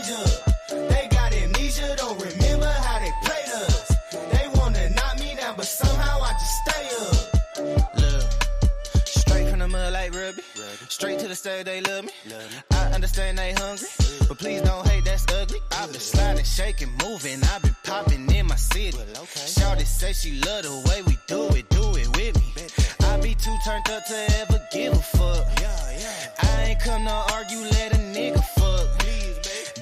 change up. They got amnesia, don't remember how they played us. They wanna knock me down, but somehow I just stay up. Look, straight from the mud like Ruby. Straight to the stage, they love me. I understand they hungry, but please don't hate, that's ugly. I've been sliding, shaking, moving. I've been popping in my city. Shawty say she love the way we do it with me. I be too turned up to ever give a fuck. I ain't come to argue, let a nigga fuck.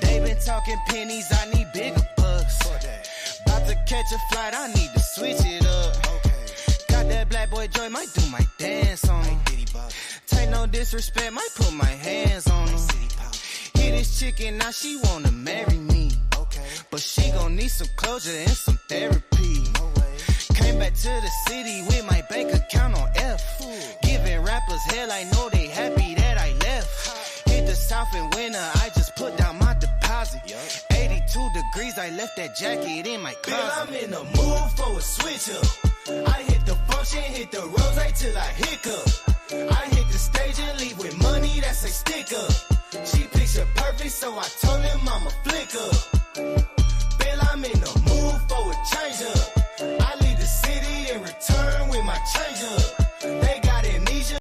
They been talking pennies, I need bigger bucks. About to catch a flight, I need to switch it up. Got that black boy joy, might do my dance on him. Take no disrespect, might put my hands on him. Hit this chicken, now she wanna marry me. But she gon' need some closure and some therapy. Came back to the city with my bank account on F. Giving rappers hell, I know they happy that I left. Hit the south in winter, I just put down my deposit. 82 degrees, I left that jacket in my closet. Bill, I'm in the mood for a switch up. I hit the function, hit the rose till I hiccup. I hit the stage and leave with money that's a stick up. She picture perfect, so I told him I'm a flick up. Bill, I'm in the mood for a change up. I leave the city and return with my change up. They got amnesia.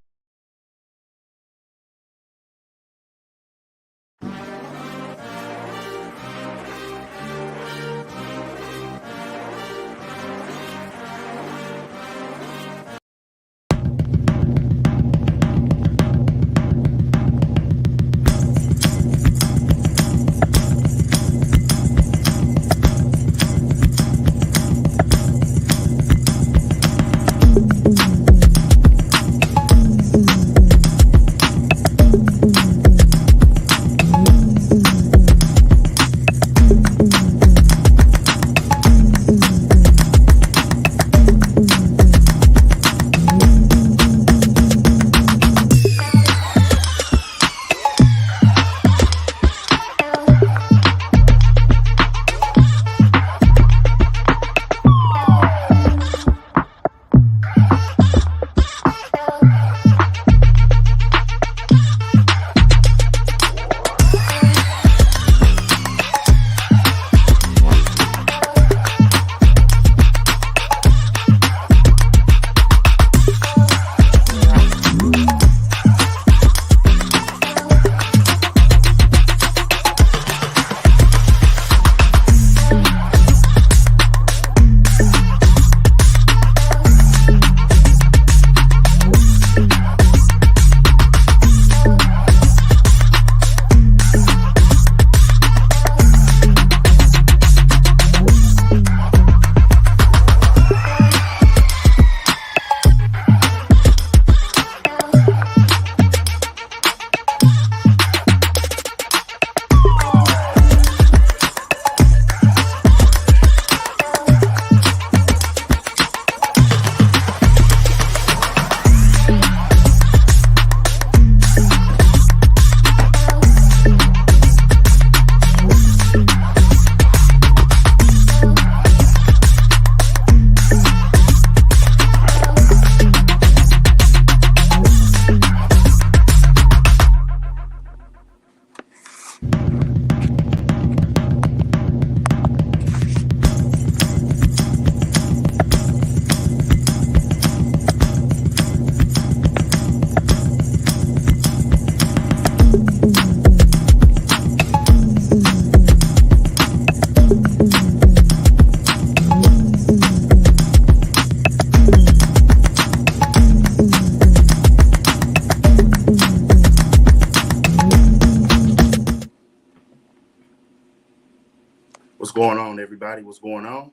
What's going on, everybody? What's going on?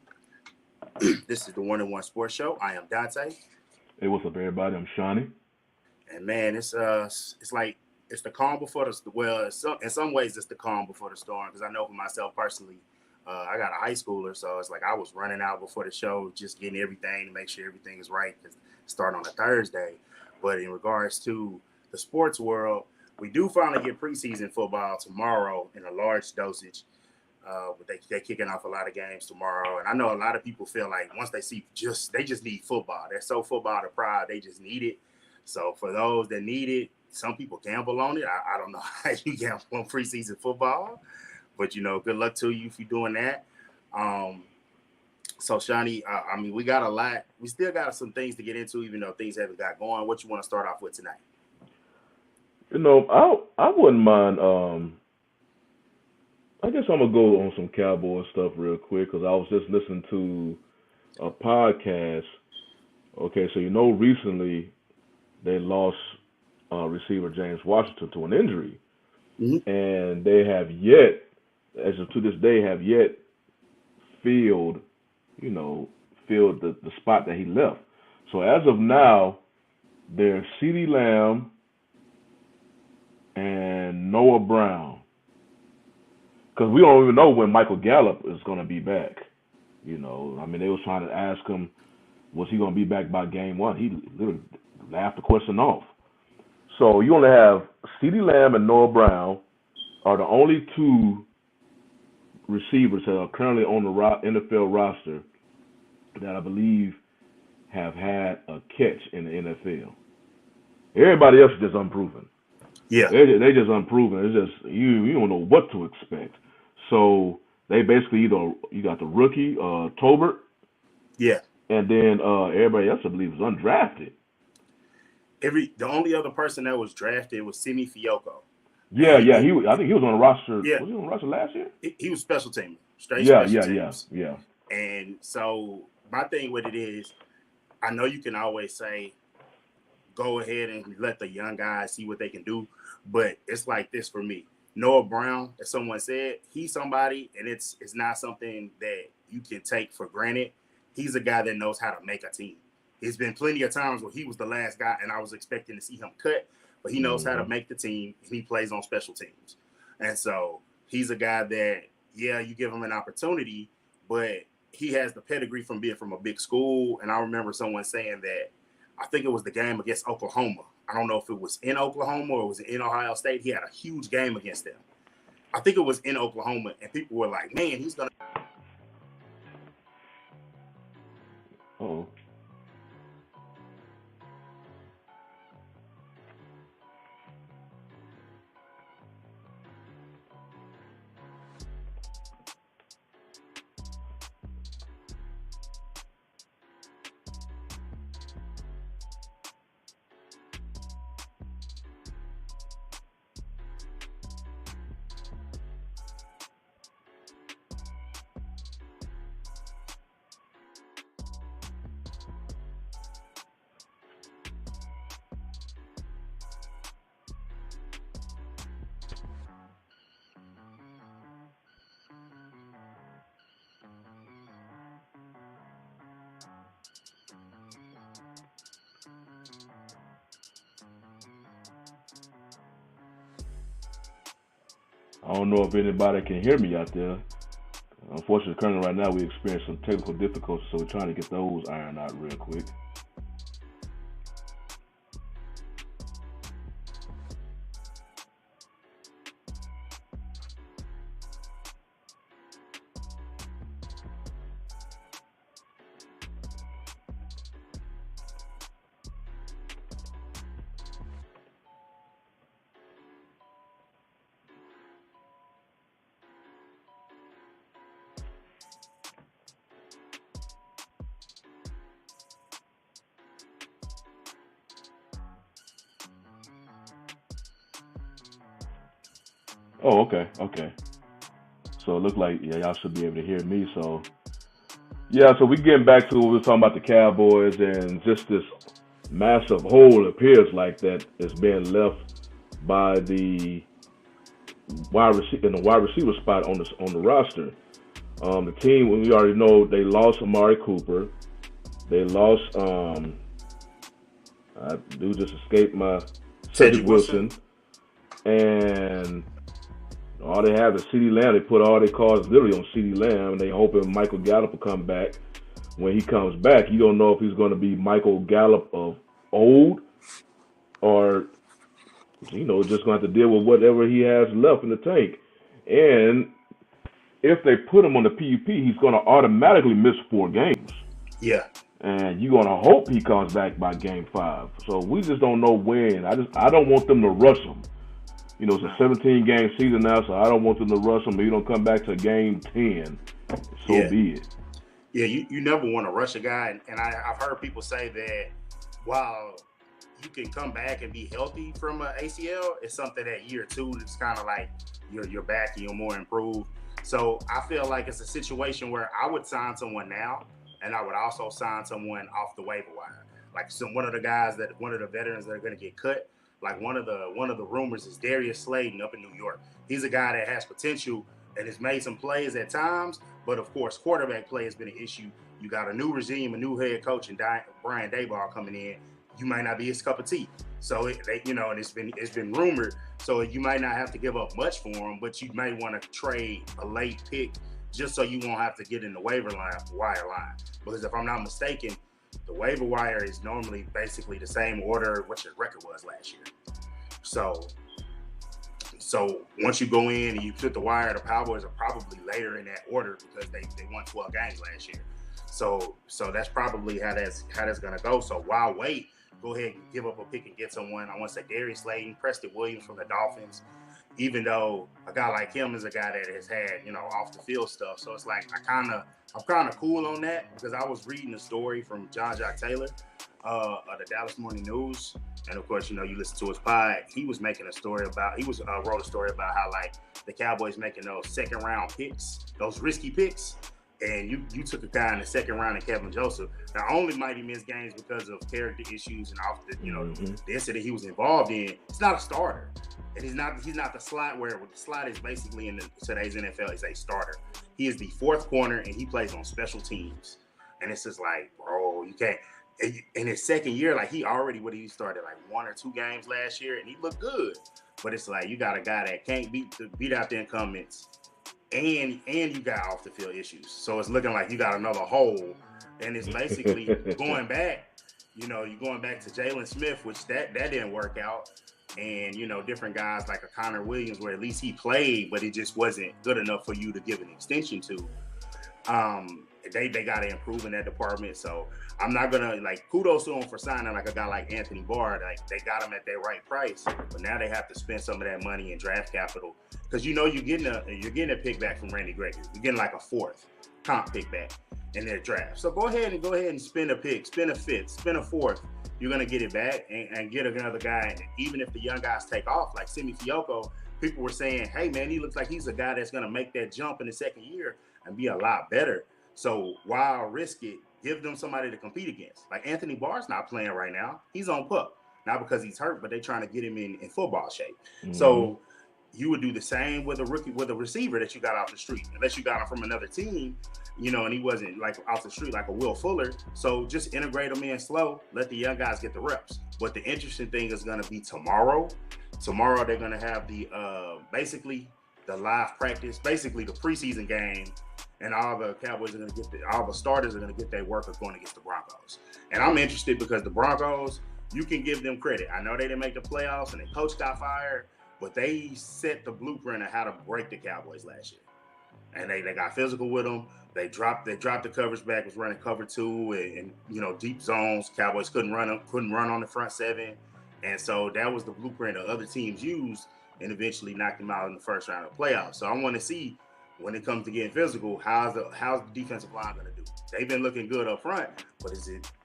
This is the One and One Sports Show. I am Dante. Hey, what's up, everybody? I'm Shawnee. And man, it's like it's the calm before the well. In some ways, it's the calm before the storm. Because I know for myself personally, I got a high schooler, so it's like I was running out before the show, just getting everything to make sure everything is right. Because start on a Thursday. But in regards to the sports world, we do finally get preseason football tomorrow in a large dosage. But they're kicking off a lot of games tomorrow. And I know a lot of people feel like once they see they just need football. They're so football deprived, they just need it. So for those that need it, some people gamble on it. I don't know how you gamble on preseason football. But good luck to you if you're doing that. So Shawnee, I mean, we got a lot. We still got some things to get into, even though things haven't got going. What you want to start off with tonight? I wouldn't mind. I guess I'm gonna go on some Cowboy stuff real quick because I was just listening to a podcast. Okay, so recently they lost receiver James Washington to an injury, and they have yet, as of to this day, filled the spot that he left. So as of now, there's CeeDee Lamb and Noah Brown. Because we don't even know when Michael Gallup is going to be back. I mean, they was trying to ask him, was he going to be back by game one? He literally laughed the question off. So you only have CeeDee Lamb and Noah Brown are the only two receivers that are currently on the NFL roster that I believe have had a catch in the NFL. Everybody else is just unproven. Yeah, they just unproven. It's just you don't know what to expect. So they basically you got the rookie Tolbert, yeah, and then everybody else I believe is undrafted. The only other person that was drafted was Simi Fioco. Yeah. I think he was on the roster. Yeah. Was he on the roster last year? He was special team, special teams. Yeah. And so my thing with it is, I know you can always say, go ahead and let the young guys see what they can do, but it's like this for me. Noah Brown, as someone said, he's somebody, and it's not something that you can take for granted. He's a guy that knows how to make a team. There's been plenty of times where he was the last guy, and I was expecting to see him cut, but he knows how to make the team, and he plays on special teams. And so he's a guy that, yeah, you give him an opportunity, but he has the pedigree from being from a big school. And I remember someone saying that, I think it was the game against Oklahoma. I don't know if it was in Oklahoma or was it in Ohio State. He had a huge game against them. I think it was in Oklahoma, and people were like, man, he's going to. Oh. I don't know if anybody can hear me out there. Unfortunately, currently right now we experience some technical difficulties, so we're trying to get those ironed out real quick. Oh, okay. So it looked like, y'all should be able to hear me. So, so we getting back to what we were talking about the Cowboys and just this massive hole, it appears like, that is being left by the wide receiver spot on the roster. The team, we already know they lost Amari Cooper. They lost, I do just escape my Cedric Wilson. And all they have is CeeDee Lamb. They put all their cards literally on CeeDee Lamb, and they hoping Michael Gallup will come back. When he comes back, you don't know if he's going to be Michael Gallup of old or, just going to have to deal with whatever he has left in the tank. And if they put him on the PUP, he's going to automatically miss 4 games. Yeah. And you're going to hope he comes back by game 5. So we just don't know when. I don't want them to rush him. You know, it's a 17-game season now, so I don't want them to rush him. But you don't come back to game 10, so be it. Yeah, you never want to rush a guy, and I've heard people say that while you can come back and be healthy from an ACL, it's something that year 2 it's kind of like you're back and you're more improved. So I feel like it's a situation where I would sign someone now, and I would also sign someone off the waiver wire, like one of the veterans that are going to get cut. Like one of the rumors is Darius Slayton up in New York. He's a guy that has potential and has made some plays at times, but of course, quarterback play has been an issue. You got a new regime, a new head coach, and Brian Daboll coming in. You might not be his cup of tea. So and it's been rumored. So you might not have to give up much for him, but you may want to trade a late pick just so you won't have to get in the waiver wire line. Because if I'm not mistaken, the waiver wire is normally basically the same order what your record was last year. So once you go in and you put the wire, the Cowboys are probably later in that order because they won 12 games last year. So that's probably how that's gonna go. So why wait? Go ahead and give up a pick and get someone. I want to say Darius Slayton, Preston Williams from the Dolphins. Even though a guy like him is a guy that has had off the field stuff, so it's like I'm kind of cool on that because I was reading a story from John Jack Taylor of the Dallas Morning News, and of course you listen to his pod. He was making a story about wrote a story about how like the Cowboys making those second round picks, those risky picks. And you took a guy in the second round of Kevin Joseph. Not only might he miss games because of character issues and off the the incident he was involved in. He's not a starter, and he's not the slot where the slot is basically in today's NFL is a starter. He is the fourth corner and he plays on special teams. And it's just like, bro, you can't. In his second year, like he started like 1 or 2 games last year, and he looked good. But it's like you got a guy that can't beat out the incumbents. And you got off the field issues. So it's looking like you got another hole. And it's basically going back, you're going back to Jalen Smith, which that didn't work out. And, different guys like a Connor Williams, where at least he played, but it just wasn't good enough for you to give an extension to. They got to improve in that department. So I'm not going to kudos to them for signing like a guy like Anthony Barr. Like they got him at their right price, but now they have to spend some of that money in draft capital. Because you're getting a pick back from Randy Gregory. You're getting like a 4th comp pick back in their draft. So go ahead and spend a pick, spend a 5th, spend a 4th. You're gonna get it back and get another guy. Even if the young guys take off, like Simi Fioco, people were saying, "Hey man, he looks like he's a guy that's gonna make that jump in the second year and be a lot better." So why risk it? Give them somebody to compete against. Like Anthony Barr's not playing right now. He's on PUP, not because he's hurt, but they're trying to get him in football shape. Mm-hmm. So you would do the same with a receiver that you got off the street, unless you got him from another team, and he wasn't like off the street like a Will Fuller. So just integrate them in slow, let the young guys get the reps. But the interesting thing is going to be tomorrow. Tomorrow they're going to have the basically the live practice, basically the preseason game, and all the Cowboys are going to all the starters are going to get their work of going against the Broncos. And I'm interested because the Broncos, you can give them credit. I know they didn't make the playoffs and the coach got fired, but they set the blueprint of how to break the Cowboys last year. And they got physical with them. They dropped the coverage back, was running cover 2 and deep zones. Cowboys couldn't run on the front 7. And so that was the blueprint that other teams used and eventually knocked them out in the first round of the playoffs. So I want to see when it comes to getting physical, how's the defensive line going to do? They've been looking good up front, but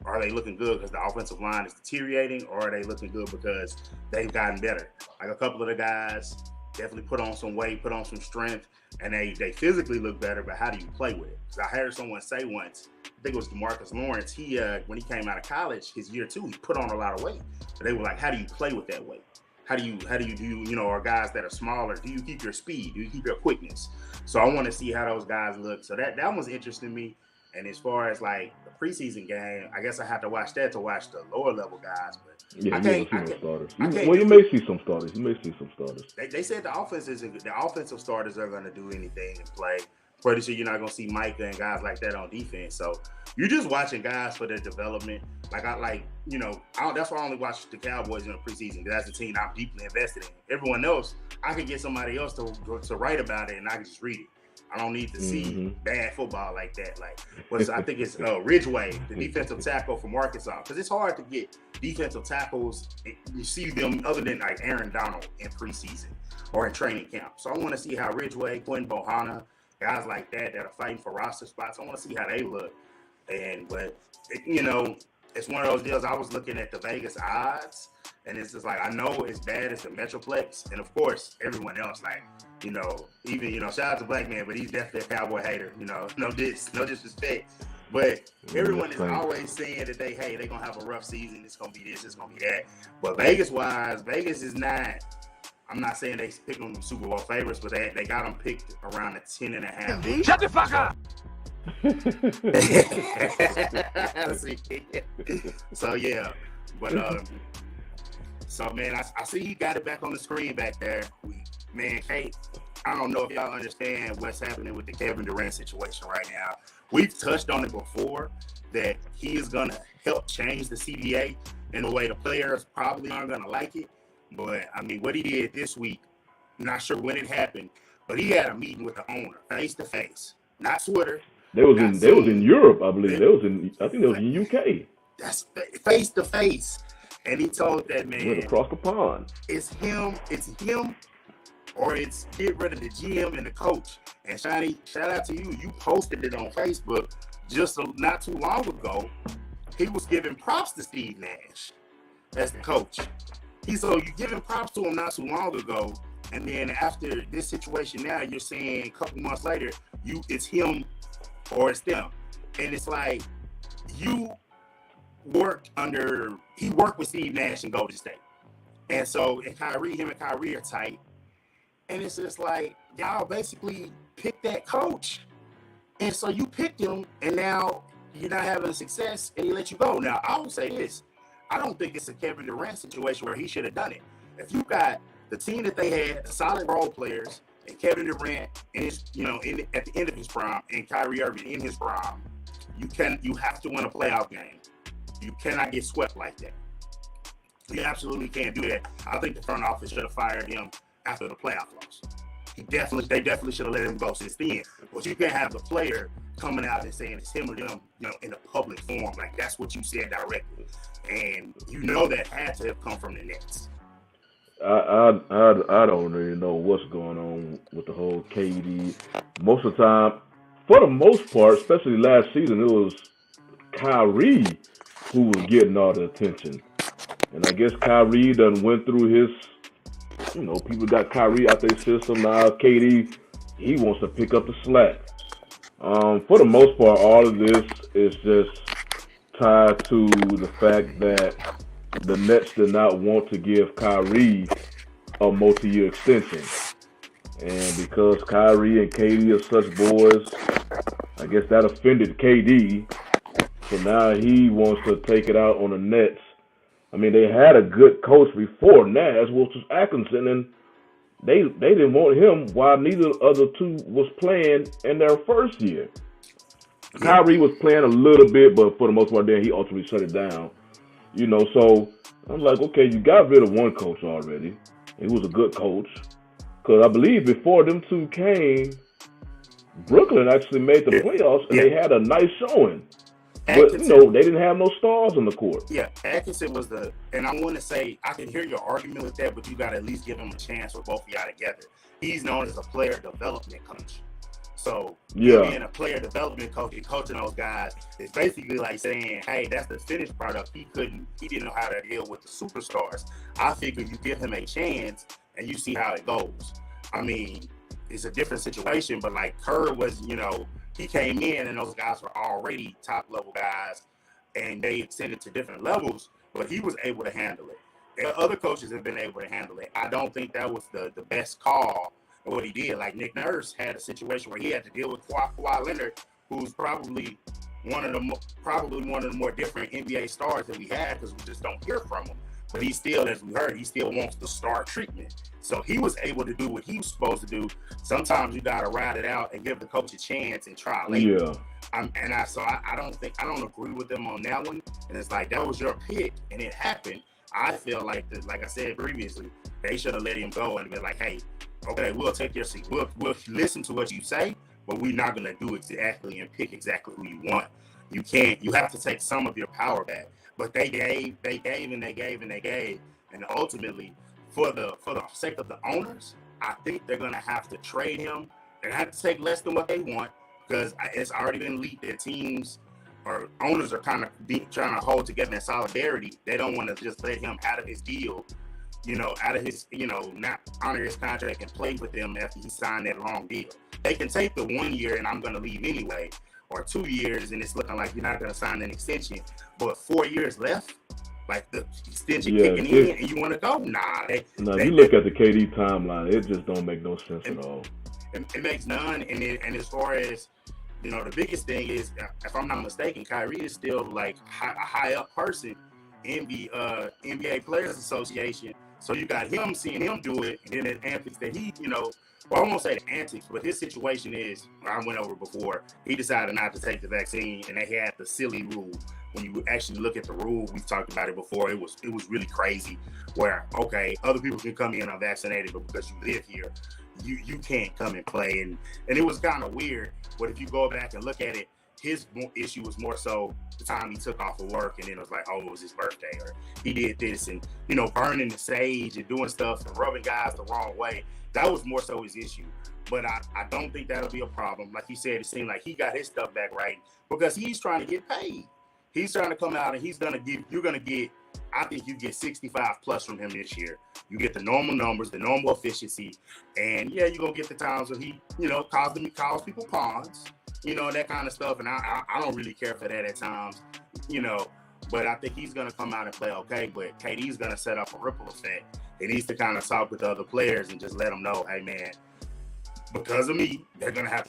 are they looking good because the offensive line is deteriorating, or are they looking good because they've gotten better? Like a couple of the guys definitely put on some weight, put on some strength, and they physically look better, but how do you play with it? Because I heard someone say once, I think it was DeMarcus Lawrence, he when he came out of college, his year 2, he put on a lot of weight. So they were like, how do you play with that weight? How do you do, are guys that are smaller, do you keep your speed? Do you keep your quickness? So I want to see how those guys look. So that one's interesting to me. And as far as like the preseason game, I guess I have to watch that to watch the lower level guys. But yeah, you may see some starters. They said the offensive starters are going to do anything and play. Pretty sure you're not going to see Micah and guys like that on defense. So you're just watching guys for their development. That's why I only watch the Cowboys in the preseason, because that's the team I'm deeply invested in. Everyone else, I could get somebody else to write about it and I can just read it. I don't need to see bad football like that. Like, I think it's Ridgeway, the defensive tackle from Arkansas, because it's hard to get defensive tackles. You see them other than like Aaron Donald in preseason or in training camp. So I want to see how Ridgeway, Quinn Bohanna, guys like that are fighting for roster spots. I want to see how they look. But it's one of those deals. I was looking at the Vegas odds, and it's just like, I know it's bad as the Metroplex, and of course everyone else, like, even shout out to Black Man, but he's definitely a Cowboy hater. No disrespect, but everyone is always saying that they're gonna have a rough season. It's gonna be this, it's gonna be that. But Vegas is not. I'm not saying they pick them Super Bowl favorites, but they got them picked around the 10.5. Shut the fuck up. So yeah, but so man, I see he got it back on the screen back there. Man, Kate, I don't know if y'all understand what's happening with the Kevin Durant situation right now. We've touched on it before that he is gonna help change the CBA in a way the players probably aren't gonna like it. But I mean, what he did this week, not sure when it happened, but he had a meeting with the owner face to face, not Twitter. They was in Europe, I believe. I think they was in UK. That's face to face, and he told that man, went across the pond. It's him, or it's get rid of the GM and the coach. And Shani, shout out to you. You posted it on Facebook just not too long ago. He was giving props to Steve Nash as the coach. So you giving props to him not too long ago, and then after this situation now, you're saying a couple months later, it's him or it's them. And it's like, he worked with Steve Nash in Golden State. And so him and Kyrie are tight. And it's just like, y'all basically picked that coach. And so you picked him, and now you're not having success, and he let you go. Now, I will say this. I don't think it's a Kevin Durant situation where he should have done it. If you got the team that they had, the solid role players, and Kevin Durant in his, at the end of his prime, and Kyrie Irving in his prime, you have to win a playoff game. You cannot get swept like that. You absolutely can't do that. I think the front office should have fired him after the playoff loss. They definitely should have let him go since then. But you can't have the player coming out and saying it's him or them, in a public forum. Like, that's what you said directly. And that had to have come from the Nets. I don't really know what's going on with the whole KD. Most of the time, for the most part, especially last season, it was Kyrie who was getting all the attention. And I guess Kyrie done went through his, people got Kyrie out their system. Now KD, he wants to pick up the slack. For the most part, all of this is just tied to the fact that the Nets did not want to give Kyrie a multi-year extension. And because Kyrie and KD are such boys, I guess that offended KD. So now he wants to take it out on the Nets. I mean, they had a good coach before Nash, which was Atkinson, and they didn't want him while neither of the two was playing in their first year. Kyrie was playing a little bit, but for the most part, then he ultimately shut it down. So I'm like, okay, you got rid of one coach already. He was a good coach. Because I believe before them two came, Brooklyn actually made the playoffs, and they had a nice showing. But, they didn't have no stars on the court. Yeah, Atkinson was and I want to say, I can hear your argument with that, but you got to at least give him a chance with both of y'all together. He's known as a player development coach. So, being a player development coach and coaching those guys is basically like saying, hey, that's the finished product. He didn't know how to deal with the superstars. I figure you give him a chance and you see how it goes. I mean, it's a different situation, but like Kerr was, he came in and those guys were already top level guys and they extended to different levels, but he was able to handle it. And other coaches have been able to handle it. I don't think that was the best call of what he did. Like Nick Nurse had a situation where he had to deal with Kawhi Leonard, who's probably one of the more different NBA stars that we had because we just don't hear from him. But he still, as we heard, he still wants the star treatment. So he was able to do what he was supposed to do. Sometimes you got to ride it out and give the coach a chance and try later. Yeah. I don't agree with them on that one. And it's like, that was your pick and it happened. I feel like I said previously, they should have let him go and been like, hey, okay, we'll take your seat. We'll listen to what you say, but we're not going to do exactly and pick exactly who you want. You can't. You have to take some of your power back. But they gave, and ultimately, for the sake of the owners, I think they're going to have to trade him. They're going to have to take less than what they want, because it's already been leaked that teams or owners are kind of trying to hold together in solidarity. They don't want to just let him out of his deal, out of his, not honor his contract and play with them after he signed that long deal. They can take the 1 year and I'm going to leave anyway, or 2 years and it's looking like you're not going to sign an extension, but 4 years left, like the extension kicking in, and you want to go? Nah. You look at the KD timeline, it just don't make no sense at all. It makes none. And as far as, the biggest thing is, if I'm not mistaken, Kyrie is still like a high up person in the NBA Players Association. So you got him seeing him do it, and then the antics that he, well, I won't say the antics, but his situation is, I went over before, he decided not to take the vaccine, and they had the silly rule. When you actually look at the rule, we've talked about it before, it was really crazy, where, okay, other people can come in unvaccinated, but because you live here, you can't come and play. And it was kind of weird, but if you go back and look at it, his issue was more so the time he took off of work, and then it was like, oh, it was his birthday, or he did this, and, burning the sage and doing stuff and rubbing guys the wrong way. That was more so his issue. But I don't think that'll be a problem. Like you said, it seemed like he got his stuff back right because he's trying to get paid. He's trying to come out and you're going to get, I think you get 65 plus from him this year. You get the normal numbers, the normal efficiency. And yeah, you're going to get the times where he, calls people pawns, that kind of stuff. And I don't really care for that at times, but I think he's going to come out and play okay. But KD's going to set up a ripple effect. He needs to kind of talk with the other players and just let them know, hey man, because of me, you're going to have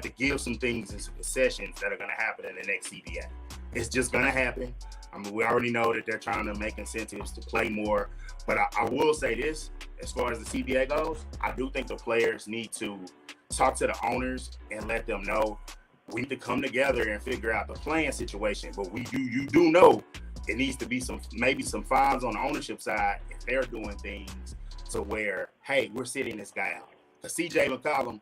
to give some things and some concessions that are going to happen in the next CBA. It's just going to happen. I mean, we already know that they're trying to make incentives to play more. But I will say this, as far as the CBA goes, I do think the players need to talk to the owners and let them know we need to come together and figure out the playing situation. But you do know it needs to be maybe some fines on the ownership side if they're doing things to where, hey, we're sitting this guy out. Because CJ McCollum,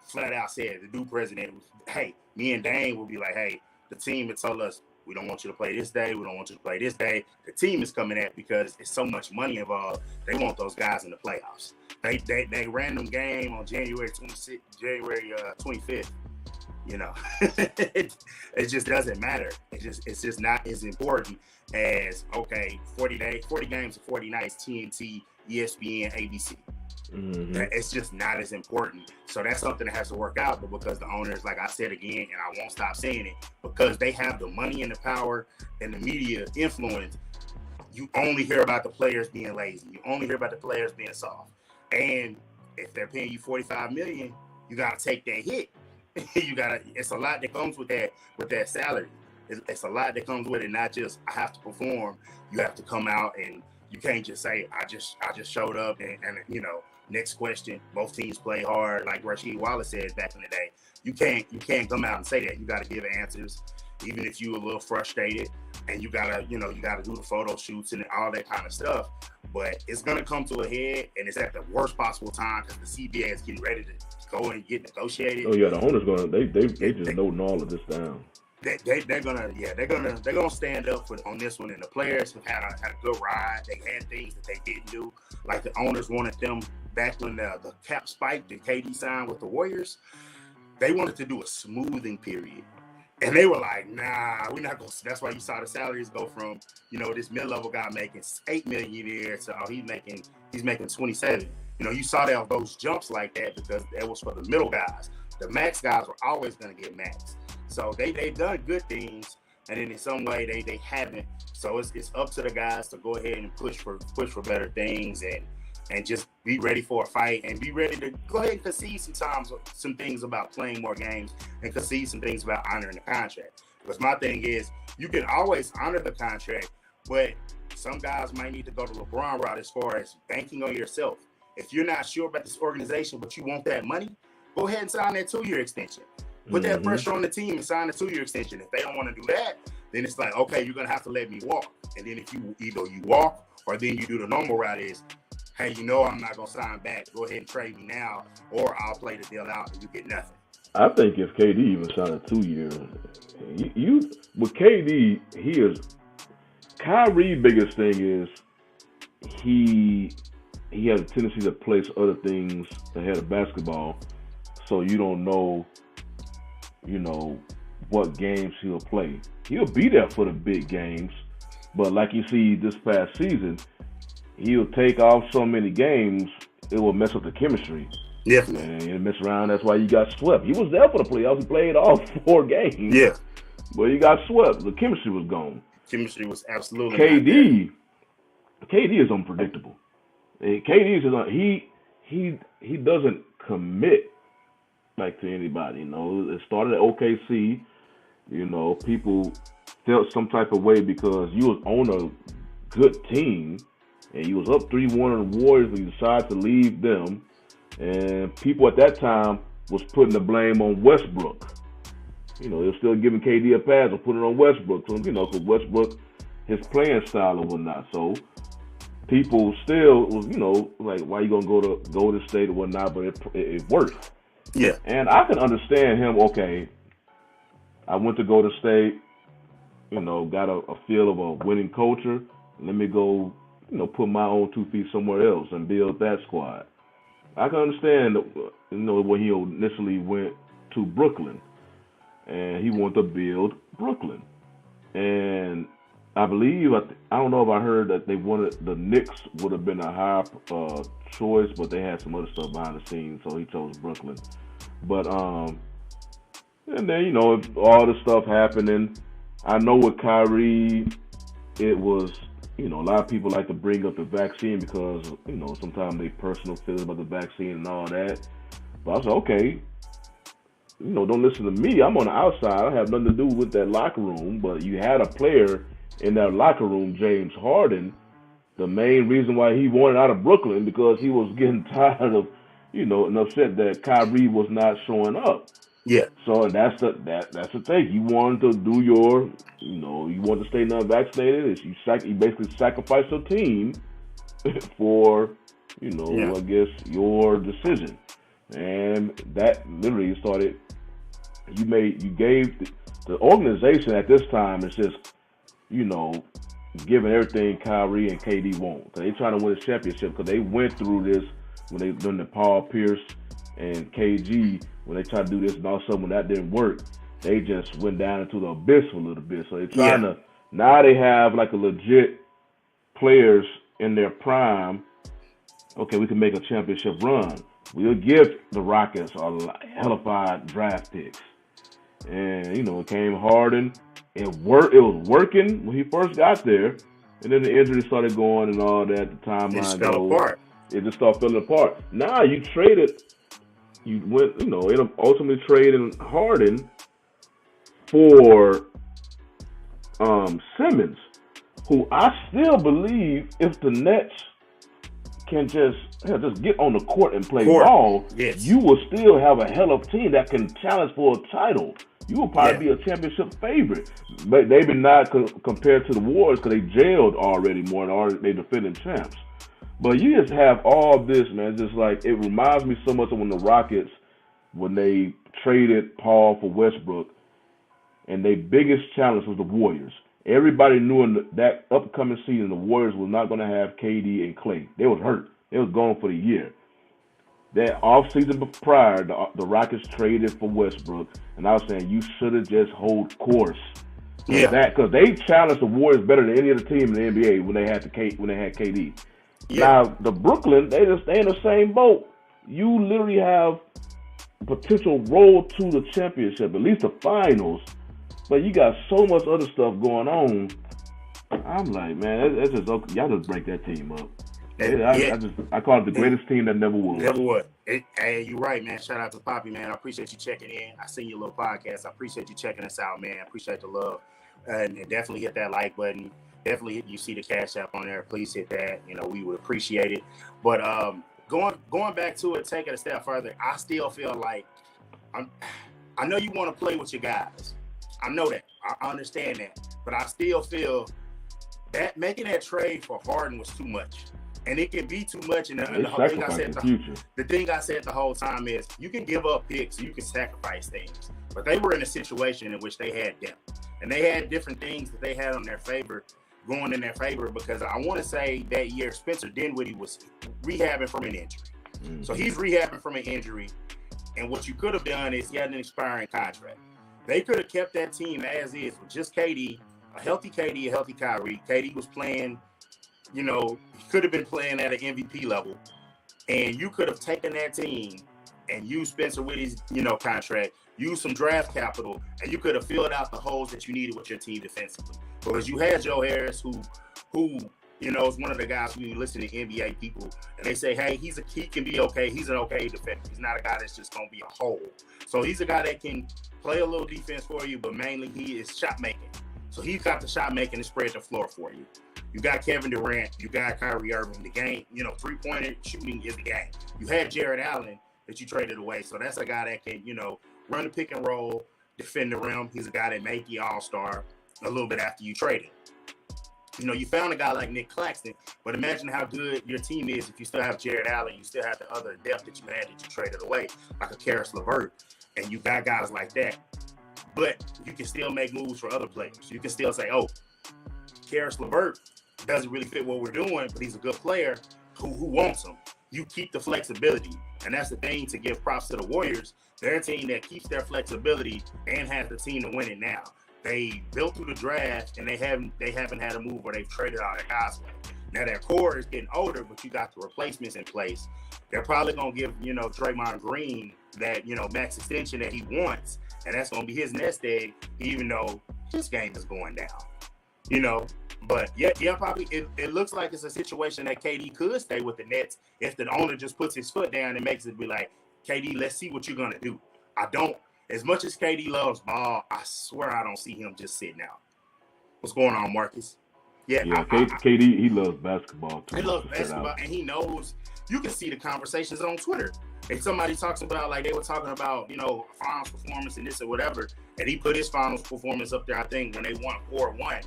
flat out said, the new president, hey, me and Dane will be like, hey, the team had told us, we don't want you to play this day. We don't want you to play this day. The team is coming at because it's so much money involved. They want those guys in the playoffs. They ran them game on January 25th. It just doesn't matter. It's just not as important as 40 games and 40 nights, TNT, ESPN, ABC. Mm-hmm. It's just not as important. So that's something that has to work out. But because the owners, like I said again, and I won't stop saying it, because they have the money and the power and the media influence, you only hear about the players being lazy. You only hear about the players being soft. And if they're paying you $45 million, you gotta take that hit. It's a lot that comes with that salary. It's a lot that comes with it, not just I have to perform. You have to come out, and you can't just say I just showed up and next question. Both teams play hard, like Rasheed Wallace said back in the day. You can't come out and say that. You got to give answers, even if you're a little frustrated, and you gotta do the photo shoots and all that kind of stuff. But it's gonna come to a head, and it's at the worst possible time because the CBA is getting ready to go and get negotiated. Oh yeah, the owners they just noting all of this down. They're gonna stand up on this one, and the players have had a good ride. They had things that they didn't do, like the owners wanted them back when the cap spiked and KD signed with the Warriors. They wanted to do a smoothing period, and they were like, "Nah, we're not gonna." That's why you saw the salaries go from this mid-level guy making $8 million a year to he's making 27. You saw those jumps like that because that was for the middle guys. The max guys were always gonna get max. So they've done good things, and then in some way they haven't. So it's up to the guys to go ahead and push for better things and just be ready for a fight and be ready to go ahead and concede some things about playing more games and concede some things about honoring the contract. Because my thing is, you can always honor the contract, but some guys might need to go to LeBron route as far as banking on yourself. If you're not sure about this organization, but you want that money, go ahead and sign that 2-year extension. Put that pressure on the team and sign a 2-year extension. If they don't want to do that, then it's like, okay, you're going to have to let me walk. And then if you walk or then you do the normal route is, hey, I'm not going to sign back. Go ahead and trade me now, or I'll play the deal out and you get nothing. I think if KD even signed a 2 year, you with KD, he is Kyrie. Biggest thing is he has a tendency to place other things ahead of basketball, so you don't know, what games he'll play. He'll be there for the big games, but like you see this past season, he'll take off so many games, it will mess up the chemistry. Yeah. And he messed around. That's why you got swept. He was there for the playoffs. He played all 4 games. Yeah. But he got swept. The chemistry was gone. Chemistry was absolutely KD is unpredictable. And KD is he doesn't commit like to anybody. It started at OKC. People felt some type of way because you was on a good team and you was up 3-1 on the Warriors, but you decided to leave them. And people at that time was putting the blame on Westbrook. They were still giving KD a pass or putting it on Westbrook. So, because Westbrook, his playing style or whatnot. So people still was, like, why you gonna go to Golden State or whatnot? But it worked. Yeah. And I can understand him. Okay, I went to Golden State. Got a feel of a winning culture. Let me go, put my own 2 feet somewhere else and build that squad. I can understand, when he initially went to Brooklyn, and he wanted to build Brooklyn. And I believe, I don't know if I heard that they wanted, the Knicks would have been a high choice, but they had some other stuff behind the scenes, so he chose Brooklyn. But, and then, all this stuff happening, I know with Kyrie, it was, a lot of people like to bring up the vaccine because, sometimes they personal feelings about the vaccine and all that. But I was like, okay, don't listen to me. I'm on the outside. I have nothing to do with that locker room. But you had a player in that locker room, James Harden, the main reason why he wanted out of Brooklyn because he was getting tired of, and upset that Kyrie was not showing up. Yeah. So that's the thing. You wanted to do your, you wanted to stay non-vaccinated. You basically sacrificed your team for, I guess your decision, and that literally started. You gave the organization at this time is just, giving everything Kyrie and KD want. They trying to win a championship because they went through this when they done the Paul Pierce and KG. When they tried to do this and all of a sudden when that didn't work, they just went down into the abyss for a little bit. So they're trying to, now they have like a legit players in their prime. Okay, we can make a championship run. We'll give the Rockets a hellified draft picks. And, it came Harden. It was working when he first got there. And then the injury started going and all that. The timeline just fell apart. It just started falling apart. Now you traded. You went, it ultimately traded Harden for Simmons, who I still believe if the Nets can just get on the court and play ball, you will still have a hell of a team that can challenge for a title. You will probably be a championship favorite, but maybe not compared to the Warriors because they jailed already more and they defending champs. But you just have all this, man. Just like it reminds me so much of when the Rockets, when they traded Paul for Westbrook, and their biggest challenge was the Warriors. Everybody knew in that upcoming season the Warriors was not going to have KD and Klay. They was hurt. They was gone for the year. That offseason prior, the Rockets traded for Westbrook, and I was saying you should have just hold course. Because they challenged the Warriors better than any other team in the NBA when they had KD. Now, the Brooklyn, they in the same boat. You literally have potential roll to the championship, at least the finals, but you got so much other stuff going on. I'm like, man, that's just okay. Y'all just break that team up. I call it the greatest team that never would. Never would. Hey, you're right, man. Shout out to Poppy, man. I appreciate you checking in. I seen your little podcast. I appreciate you checking us out, man. I appreciate the love. And definitely hit that like button. Definitely, you see the Cash App on there. Please hit that. We would appreciate it. But going back to it, take it a step further. I still feel like I know you want to play with your guys. I know that. I understand that. But I still feel that making that trade for Harden was too much. And it can be too much. And the thing I said the whole time is you can give up picks, you can sacrifice things. But they were in a situation in which they had depth. And they had different things that they had on their favor, going in their favor, because I want to say that year Spencer Dinwiddie was rehabbing from an injury. So he's rehabbing from an injury. And what you could have done is he had an expiring contract. They could have kept that team as is with just KD, a healthy Kyrie. KD was playing, he could have been playing at an MVP level. And you could have taken that team and used Spencer Whitty's, contract, used some draft capital, and you could have filled out the holes that you needed with your team defensively. Because you had Joe Harris, who is one of the guys who you listen to NBA people, and they say, hey, he can be okay. He's an okay defender. He's not a guy that's just going to be a hole. So he's a guy that can play a little defense for you, but mainly he is shot making. So he's got the shot making and spread the floor for you. You got Kevin Durant. You got Kyrie Irving. The game, three-pointer shooting is the game. You had Jared Allen that you traded away. So that's a guy that can, run the pick and roll, defend the rim. He's a guy that made the All-Star a little bit after you traded. You found a guy like Nick Claxton, but imagine how good your team is if you still have Jared Allen, you still have the other depth that you had that you traded away, like a Karis LeVert, and you got guys like that. But you can still make moves for other players. You can still say, oh, Karis LeVert doesn't really fit what we're doing, but he's a good player. Who wants him? You keep the flexibility, and that's the thing to give props to the Warriors. They're a team that keeps their flexibility and has the team to win it now. They built through the draft, and they haven't had a move where they've traded all their guys away. Now their core is getting older, but you got the replacements in place. They're probably gonna give Draymond Green that max extension that he wants, and that's gonna be his nest egg, even though his game is going down. But yeah, probably it looks like it's a situation that KD could stay with the Nets if the owner just puts his foot down and makes it be like, KD, let's see what you're gonna do. As much as KD loves ball, I swear I don't see him just sitting out. What's going on, Marcus? Yeah, KD, he loves basketball too. He loves basketball, and he knows. You can see the conversations on Twitter. If somebody talks about, like they were talking about, finals performance and this or whatever, and he put his finals performance up there, I think, when they won 4-1,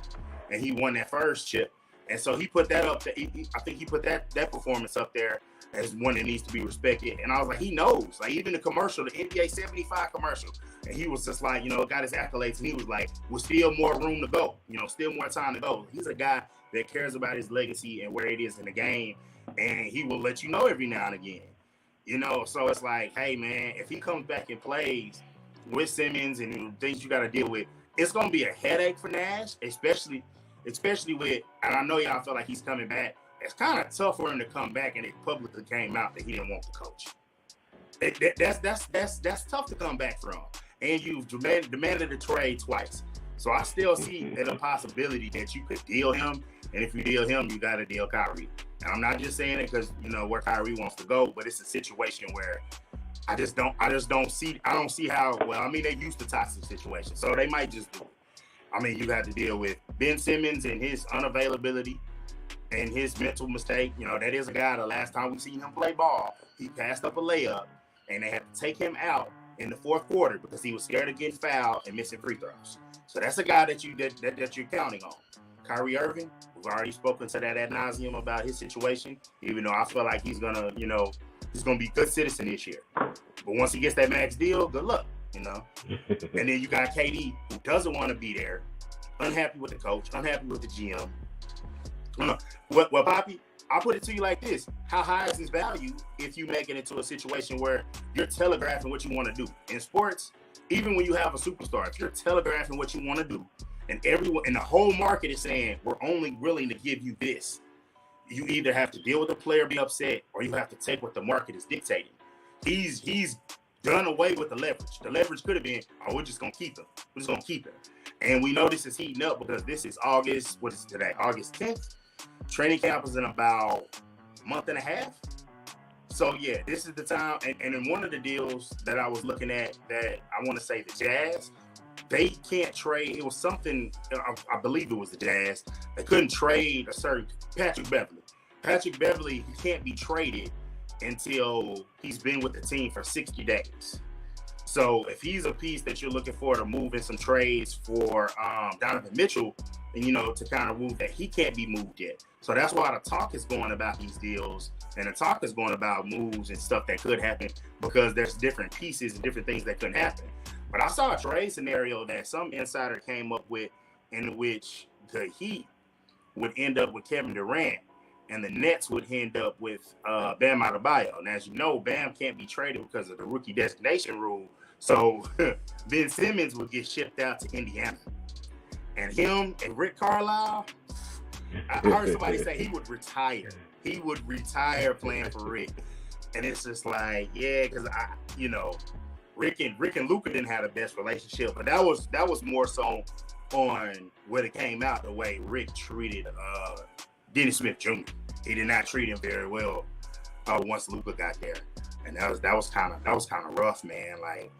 and he won that first chip. And so he put that up. I think he put that performance up there as one that needs to be respected. And I was like, he knows. Like even the commercial, the NBA 75 commercial, and he was just like, got his accolades, and he was like, "With still more room to go. Still more time to go." He's a guy that cares about his legacy and where it is in the game, and he will let you know every now and again. So it's like, hey man, if he comes back and plays with Simmons and things you got to deal with, it's gonna be a headache for Nash, especially with, and I know y'all feel like he's coming back. It's kind of tough for him to come back, and it publicly came out that he didn't want the coach. That's tough to come back from, and you've demanded a trade twice. So I still see it a possibility that you could deal him, and if you deal him, you got to deal Kyrie. And I'm not just saying it because where Kyrie wants to go, but it's a situation where I don't see how. Well, I mean, they used to toxic situations, so they might just do it. I mean, you have to deal with Ben Simmons and his unavailability and his mental mistake. That is a guy, the last time we seen him play ball, he passed up a layup, and they had to take him out in the fourth quarter because he was scared of getting fouled and missing free throws. So that's a guy that you're counting on. Kyrie Irving, we've already spoken to that ad nauseum about his situation, even though I feel like he's gonna be a good citizen this year. But once he gets that max deal, good luck. And then you got KD, who doesn't want to be there, unhappy with the coach, unhappy with the GM. Well, Poppy, I'll put it to you like this. How high is his value if you make it into a situation where you're telegraphing what you want to do? In sports, even when you have a superstar, if you're telegraphing what you want to do, and everyone in the whole market is saying, we're only willing to give you this, you either have to deal with the player, be upset, or you have to take what the market is dictating. He's done away with the leverage. The leverage could have been, we're just going to keep him. We're just going to keep him. And we know this is heating up because this is August, what is it today? August 10th. Training camp is in about a month and a half. So, yeah, this is the time. And in one of the deals that I was looking at that I want to say the Jazz, they can't trade. It was something, I believe it was the Jazz. They couldn't trade a certain Patrick Beverley. Patrick Beverley, he can't be traded until he's been with the team for 60 days. So if he's a piece that you're looking for to move in some trades for Donovan Mitchell, and to kind of move that, he can't be moved yet. So that's why the talk is going about these deals, and the talk is going about moves and stuff that could happen, because there's different pieces and different things that could happen. But I saw a trade scenario that some insider came up with, in which the Heat would end up with Kevin Durant, and the Nets would end up with Bam Adebayo. And as you know, Bam can't be traded because of the rookie designation rule. So Ben Simmons would get shipped out to Indiana. And him and Rick Carlisle, I heard somebody say he would retire. He would retire playing for Rick. And it's just like, yeah, because Rick and Luka didn't have the best relationship, but that was more so on what it came out, the way Rick treated Dennis Smith Jr. He did not treat him very well once Luka got there, and that was kind of rough, man. Like,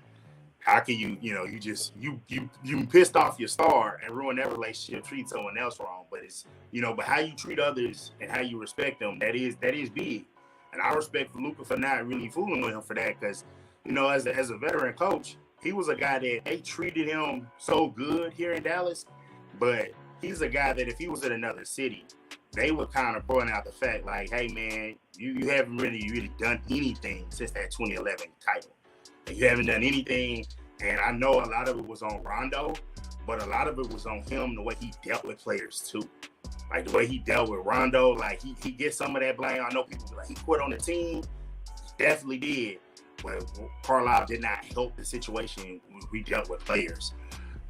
how can you pissed off your star and ruin that relationship, treat someone else wrong? But it's but how you treat others and how you respect them, that is big. And I respect Luka for not really fooling with him for that, because as a veteran coach, he was a guy that they treated him so good here in Dallas, but he's a guy that if he was in another city, they would kind of point out the fact like, hey man, you haven't really done anything since that 2011 title. You haven't done anything, and I know a lot of it was on Rondo, but a lot of it was on him, the way he dealt with players too. Like the way he dealt with Rondo, like he gets some of that blame. I know people be like, he quit on the team. He definitely did. But Carlisle did not help the situation when we dealt with players.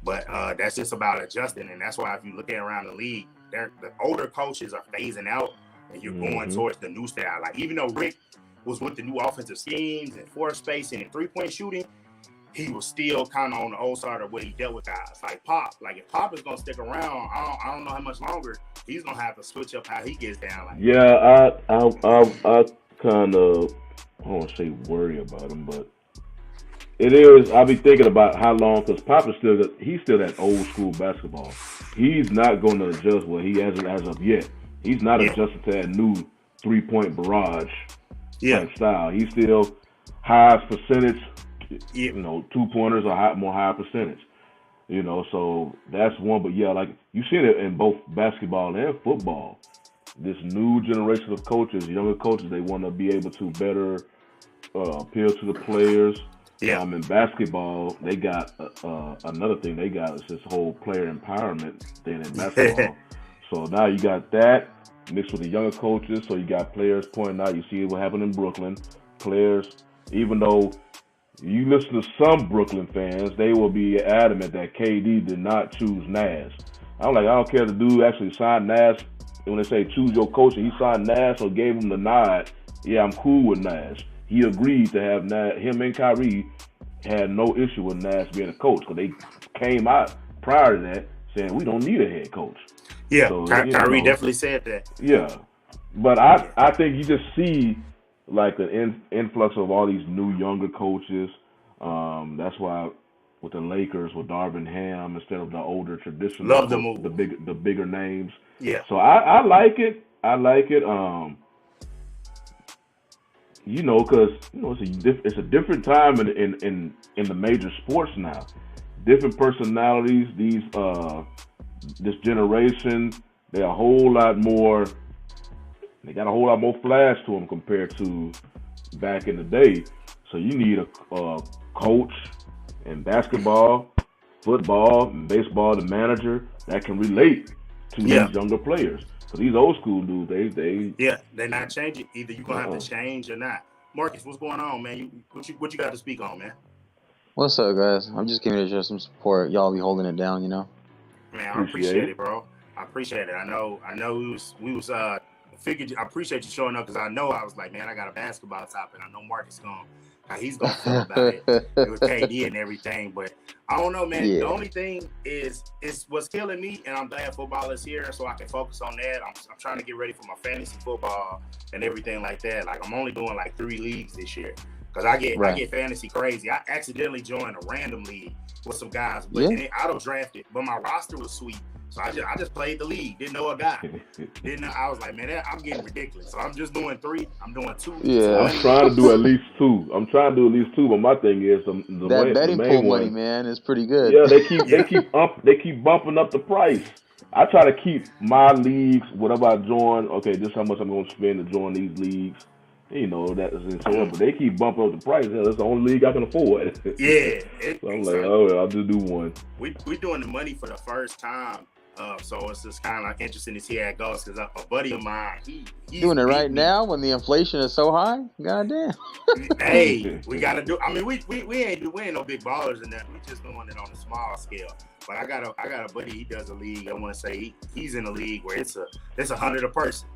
But that's just about adjusting, and that's why if you look at around the league, the older coaches are phasing out, and you're going towards the new style. Like, even though Rick was with the new offensive schemes and floor spacing and three-point shooting, he was still kind of on the old side of what he dealt with guys. Like Pop, if Pop is going to stick around, I don't know how much longer, he's going to have to switch up how he gets down. Like, yeah, I kind of, I don't want to say worry about him, but it is. I'll be thinking about how long, because Pop is he's still that old school basketball. He's not going to adjust what he hasn't as of yet. He's not adjusting to that new 3-point barrage type style. He's still high percentage, 2-pointers or more high percentage. So that's one. But yeah, like you see it in both basketball and football. This new generation of coaches, younger coaches, they want to be able to better appeal to the players. In basketball, they got another thing. They got is this whole player empowerment thing in basketball. So now you got that mixed with the younger coaches. So you got players pointing out. You see what happened in Brooklyn. Players, even though you listen to some Brooklyn fans, they will be adamant that KD did not choose Nash. I'm like, I don't care if the dude actually signed Nash. When they say choose your coach, and he signed Nash or gave him the nod, yeah, I'm cool with Nash. He agreed to have Nash. Him and Kyrie had no issue with Nash being a coach, because they came out prior to that saying we don't need a head coach. Yeah, so, Kyrie definitely said that. Yeah, but I think you just see like an influx of all these new younger coaches. That's why with the Lakers, with Darvin Ham instead of the older traditional, love the move, the bigger names. Yeah. So I like it. Because it's a different time in the major sports now. Different personalities. This generation, they're a whole lot more. They got a whole lot more flash to them compared to back in the day. So you need a coach in basketball, football, and baseball, the manager that can relate to these younger players. So these old school dudes, they're not changing. Either you're gonna have to change or not. Marcus, what's going on, man? What you got to speak on, man? What's up, guys? I'm just giving it just some support. Y'all be holding it down, Man, I appreciate it, bro. I appreciate it. I know. We was figured. I appreciate you showing up, because I know I was like, man, I got a basketball topic. I know Marcus he's gonna feel about it with KD and everything. But I don't know, man. The only thing is what's killing me, and I'm glad football is here so I can focus on that. I'm trying to get ready for my fantasy football and everything like that. Like, I'm only doing like 3 leagues this year, because I get fantasy crazy. I accidentally joined a random league with some guys, but I don't draft it. But my roster was sweet, So I just played the league. Didn't know a guy. I was like, man, I'm getting ridiculous. So I'm just doing 3. I'm doing 2. Yeah. I'm trying to do at least 2. But my thing is that betting the main pool one, money, man, is pretty good. Yeah, they keep bumping up the price. I try to keep my leagues, whatever I join. Okay, this is how much I'm going to spend to join these leagues. You know, that is so on, but they keep bumping up the price. Hell, that's the only league I can afford. Yeah. So I'm like, oh, I'll just do one. We doing the money for the first time. So it's just kind of interesting to see how it goes because a buddy of mine, he's doing it right now when the inflation is so high. Goddamn. Hey, we gotta do. I mean, we ain't no big ballers in that. We just doing it on a small scale. But I got a buddy. He does a league. I want to say he's in a league where it's 100 a person,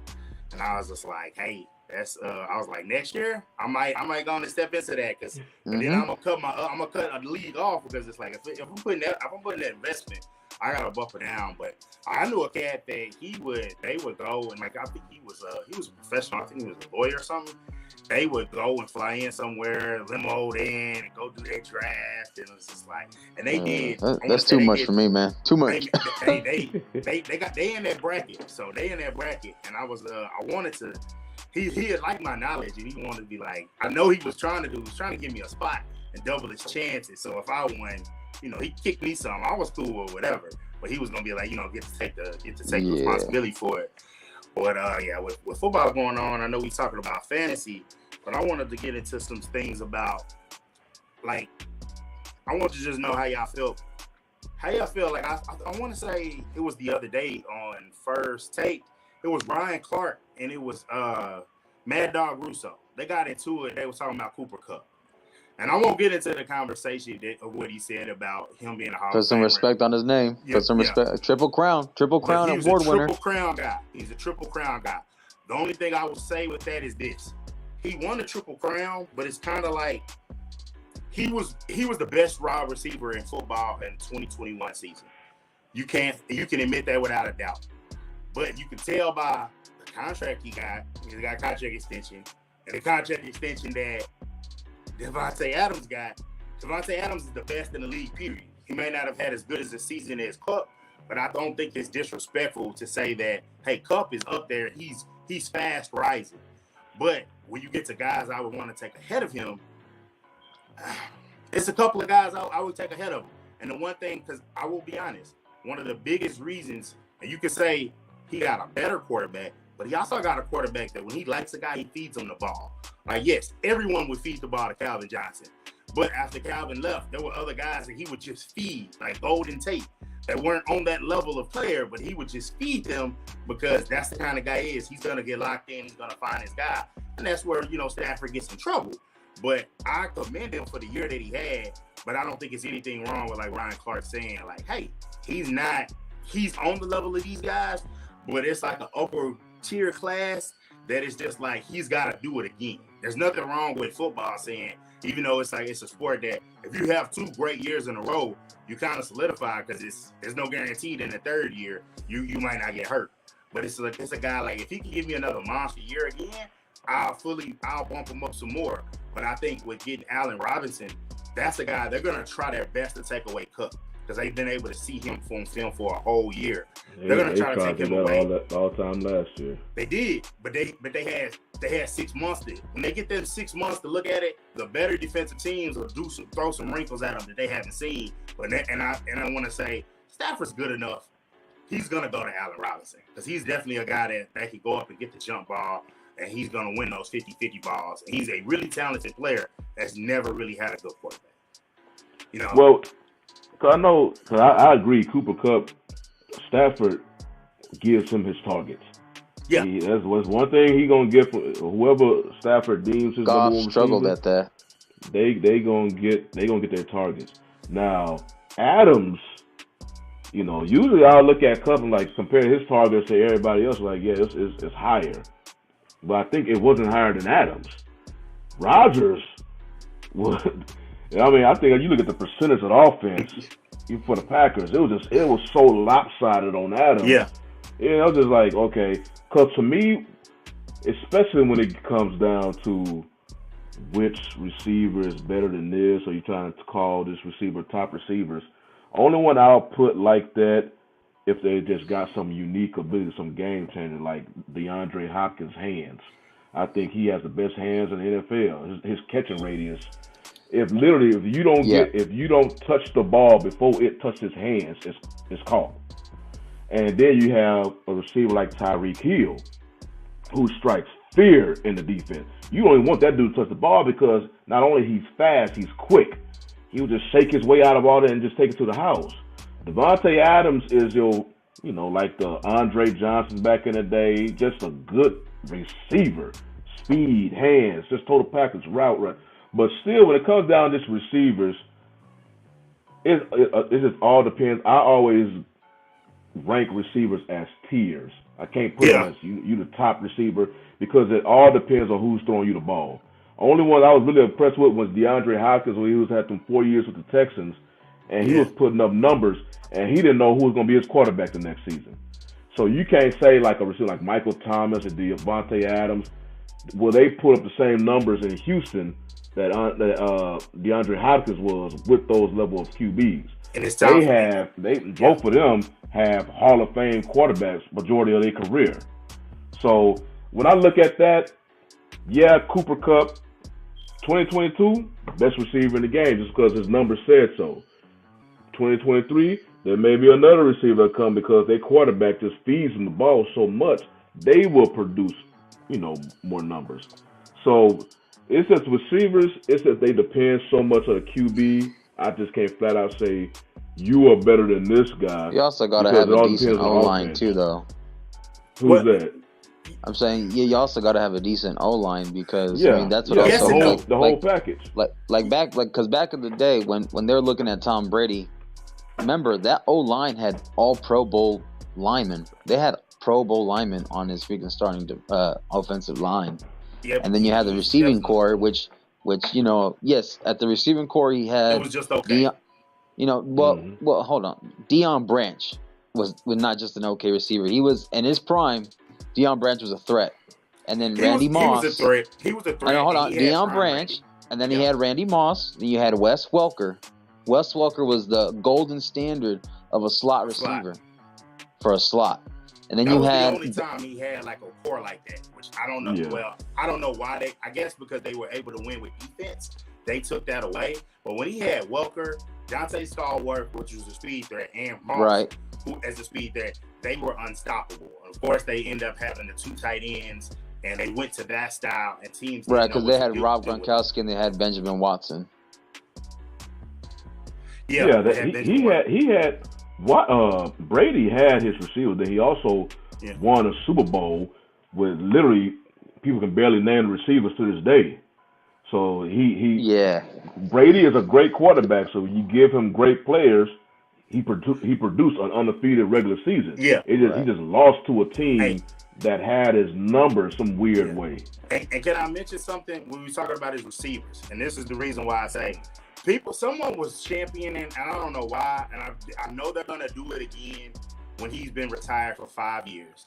and I was just like, hey, that's. I was like, next year I might go on and step into that because then I'm gonna cut a league off because it's like if I'm putting that investment. I gotta buffer down, but I knew a cat that they would go and like I think he was a professional. I think he was a lawyer or something. They would go and fly in somewhere, limoed in, and go do their draft, and it was just like, and they did. That's too much for me, man. Too much. They in that bracket, so they in that bracket, and I wanted to. He had liked my knowledge, and he wanted to be like, I know he was trying to give me a spot and double his chances. So if I won. You know, he kicked me some. I was cool or whatever, but he was gonna be like, get to take responsibility for it. But with football going on, I know we talking about fantasy, but I wanted to get into some things about like I want to just know how y'all feel. How y'all feel? Like I want to say it was the other day on First Take. It was Ryan Clark and it was Mad Dog Russo. They got into it. They were talking about Cooper Kupp. And I won't get into the conversation of what he said about him being a Hall of Famer. Put some respect on his name. Put some respect. Triple Crown award winner. He's a Triple Crown guy. The only thing I will say with that is this: he won the Triple Crown, but it's kind of like he was the best wide receiver in football in 2021 season. You can admit that without a doubt. But you can tell by the contract he got. He got a contract extension, and the contract extension that Devontae Adams got. Devontae Adams is the best in the league, period. He may not have had as good as a season as Kupp, but I don't think it's disrespectful to say that, hey, Kupp is up there. He's fast rising. But when you get to guys I would want to take ahead of him, it's a couple of guys I would take ahead of him. And the one thing, because I will be honest, one of the biggest reasons, and you can say he got a better quarterback, but he also got a quarterback that when he likes a guy, he feeds him the ball. Like, yes, everyone would feed the ball to Calvin Johnson. But after Calvin left, there were other guys that he would just feed, like Golden Tate, that weren't on that level of player, but he would just feed them because that's the kind of guy he is. He's going to get locked in. He's going to find his guy. And that's where, Stafford gets in trouble. But I commend him for the year that he had, but I don't think it's anything wrong with, like, Ryan Clark saying, like, hey, he's on the level of these guys, but it's like an upper tier class that is just like he's got to do it again. There's nothing wrong with football saying, even though it's like it's a sport that if you have 2 great years in a row, you kind of solidify because there's no guarantee that in the third year you might not get hurt. But it's a guy like if he can give me another monster year again, I'll bump him up some more. But I think with getting Allen Robinson, that's a guy they're gonna try their best to take away Kupp because they've been able to see him from film for a whole year. They're gonna try to take him away. All time last year. They did, but they had 6 months to. When they get them 6 months to look at it, the better defensive teams will throw some wrinkles at them that they haven't seen. But I want to say Stafford's good enough. He's gonna go to Allen Robinson because he's definitely a guy that can go up and get the jump ball, and he's gonna win those 50-50 balls. And he's a really talented player that's never really had a good quarterback. Well, cause I agree. Cooper Kupp, Stafford gives him his targets. Yeah, that's one thing he gonna get from whoever Stafford deems his number one struggled receiver, at that. They gonna get their targets. Now Adams, usually I'll look at Kupp and like compare his targets to everybody else. Like, yeah, it's higher, but I think it wasn't higher than Adams. Rodgers was. I think you look at the percentage of the offense for the Packers, it was so lopsided on Adams. Yeah. I was just like, okay, because to me, especially when it comes down to which receiver is better than this, or you're trying to call this receiver top receivers, only one I'll put like that if they just got some unique ability, some game changing, like DeAndre Hopkins' hands. I think he has the best hands in the NFL. His catching radius. If you don't touch the ball before it touches his hands, it's caught. And then you have a receiver like Tyreek Hill, who strikes fear in the defense. You don't even want that dude to touch the ball because not only he's fast, he's quick. He would just shake his way out of all that and just take it to the house. Devontae Adams is like the Andre Johnson back in the day, just a good receiver. Speed, hands, just total package, route run. But still, when it comes down to just receivers, it just all depends. I always rank receivers as tiers. I can't put them as you the top receiver because it all depends on who's throwing you the ball. Only one I was really impressed with was DeAndre Hopkins when he was had them 4 years with the Texans, and he was putting up numbers, and he didn't know who was going to be his quarterback the next season. So you can't say like a receiver like Michael Thomas or Devontae Adams, will they put up the same numbers in Houston that DeAndre Hopkins was with those level of QBs. And both of them have Hall of Fame quarterbacks majority of their career. So when I look at that, Cooper Kupp, 2022, best receiver in the game just because his numbers said so. 2023, there may be another receiver come because their quarterback just feeds them the ball so much, they will produce, more numbers. So it's just receivers, it's that they depend so much on a QB. I just can't flat out say you are better than this guy. You also got to have a decent O-line too, though. Who's that? I'm saying, you also got to have a decent O-line because that's what the whole package. Because back in the day when they're looking at Tom Brady, remember that O-line had all Pro Bowl linemen. They had Pro Bowl linemen on his freaking starting offensive line. Yep. And then you have the receiving core, which at the receiving core he had. It was just okay. Well, hold on. Deion Branch was not just an okay receiver. He was in his prime. Deion Branch was a threat, and then Randy Moss. He was a threat. Hold on, Deion Branch, and then he had Randy Moss. Then you had Wes Welker. Wes Welker was the golden standard of a slot receiver for a slot. And then that you was had the only time he had like a core like that, which I don't know. Yeah. Well, I don't know why I guess because they were able to win with defense, they took that away. But when he had Welker, Dante Stallworth, which was a speed threat, and Moss, who as a speed threat, they were unstoppable. Of course, they end up having the two tight ends, and they went to that style and teams. Right, because they had Rob Gronkowski and they had Benjamin Watson. He had. Brady had his receiver. Then he also won a Super Bowl with literally people can barely name the receivers to this day. So Brady is a great quarterback. So you give him great players. He produced an undefeated regular season. Yeah, he just lost to a team that had his numbers some weird way. And can I mention something when we talking about his receivers? And this is the reason why I say. Someone was championing, and I don't know why, and I know they're going to do it again when he's been retired for 5 years.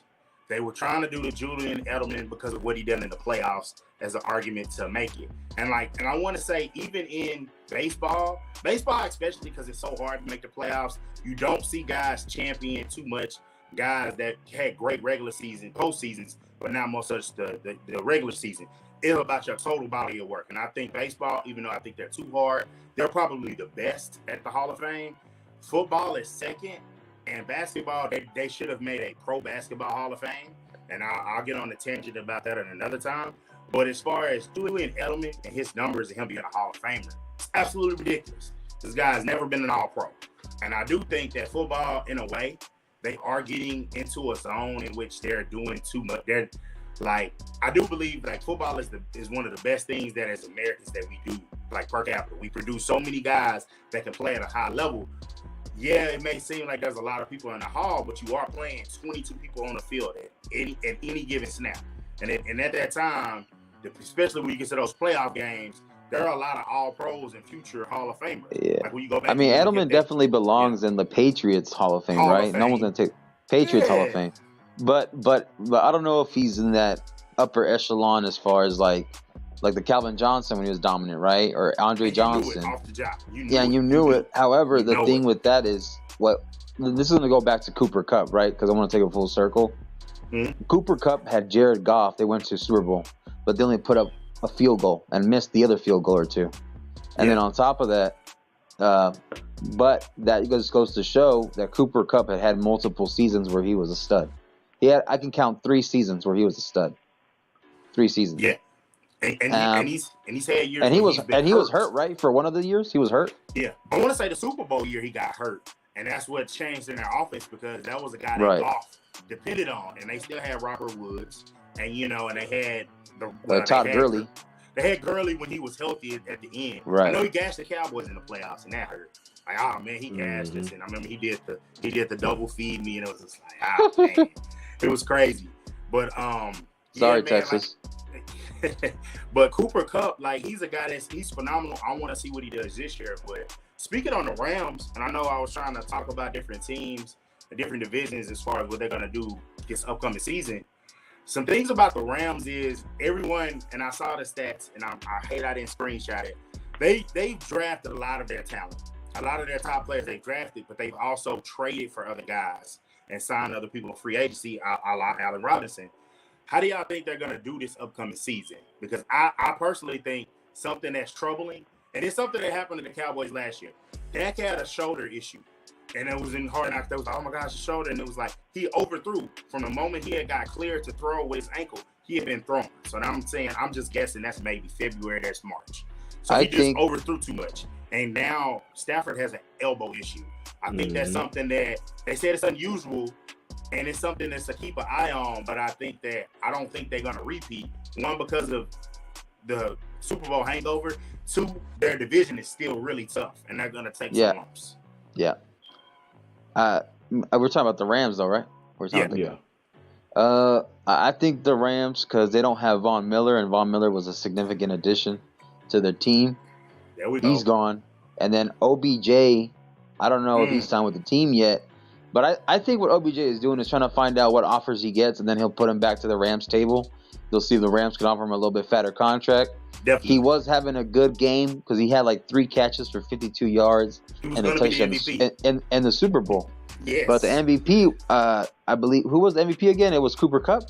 They were trying to do the Julian Edelman because of what he done in the playoffs as an argument to make it. And I want to say, even in baseball especially because it's so hard to make the playoffs, you don't see guys champion too much, guys that had great regular season, postseasons, but not more such the regular season. It's about your total body of work. And I think baseball, even though I think they're too hard, they're probably the best at the Hall of Fame. Football is second, and basketball, they should have made a pro basketball Hall of Fame. And I'll get on a tangent about that at another time. But as far as Julian Edelman and his numbers and him being a Hall of Famer, it's absolutely ridiculous. This guy's never been an All-Pro. And I do think that football, in a way, they are getting into a zone in which they're doing too much. I do believe football is one of the best things that as Americans that we do, per capita. We produce so many guys that can play at a high level. Yeah, it may seem like there's a lot of people in the hall, but you are playing 22 people on the field at any given snap. And at that time, especially when you get to those playoff games, there are a lot of all-pros and future Hall of Famers. Yeah. When you go back Edelman definitely belongs in the Patriots Hall of Fame, right? No one's going to take Patriots Hall of Fame. But I don't know if he's in that upper echelon as far as like the Calvin Johnson when he was dominant, right? Or Andre Johnson. You knew it off the job. You knew it. However, the thing with that is what this is going to go back to Cooper Kupp, right? Because I want to take a full circle. Mm-hmm. Cooper Kupp had Jared Goff. They went to Super Bowl, but they only put up a field goal and missed the other field goal or two. And then on top of that, but that just goes to show that Cooper Kupp had multiple seasons where he was a stud. I can count 3 seasons where he was a stud. 3 seasons. Yeah. And he's had years. And he was hurt, right? For one of the years, he was hurt. Yeah, I want to say the Super Bowl year he got hurt, and that's what changed in their offense because that was a guy that Goff depended on, and they still had Robert Woods, and and they had Todd Gurley. They had Gurley when he was healthy at the end. Right. I know he gashed the Cowboys in the playoffs, and that hurt. Like, oh man, he gashed us, and I remember he did the double feed me, and it was just like, oh man, it was crazy. But sorry, man, Texas. But Cooper Kupp, like he's a guy he's phenomenal. I want to see what he does this year. But speaking on the Rams, and I know I was trying to talk about different teams, different divisions as far as what they're gonna do this upcoming season. Some things about the Rams is everyone, and I saw the stats, and I hate I didn't screenshot it. They drafted a lot of their talent, a lot of their top players they drafted, but they've also traded for other guys and signed other people in free agency, a la Allen Robinson. How do y'all think they're going to do this upcoming season? Because I personally think something that's troubling, and it's something that happened to the Cowboys last year. Dak had a shoulder issue, and it was in Hard Knocks. They was like, oh my gosh, his shoulder. And it was like he overthrew. From the moment he had got cleared to throw with his ankle, he had been thrown. So now I'm just guessing that's maybe February, that's March. So he just overthrew too much. And now Stafford has an elbow issue. I think that's something that they said it's unusual. And it's something that's to keep an eye on, but I don't think they're going to repeat. 1, because of the Super Bowl hangover. 2, their division is still really tough, and they're going to take some lumps. Yeah. We're talking about the Rams, though, right? I think the Rams, because they don't have Von Miller, and Von Miller was a significant addition to their team. There we go. He's gone. And then OBJ, I don't know if he's signed with the team yet. But I think what OBJ is doing is trying to find out what offers he gets, and then he'll put him back to the Rams table. They'll see if the Rams can offer him a little bit fatter contract. Definitely. He was having a good game because he had like 3 catches for 52 yards and a touchdown in the Super Bowl. Yes. But the MVP, I believe, who was the MVP again? It was Cooper Kupp?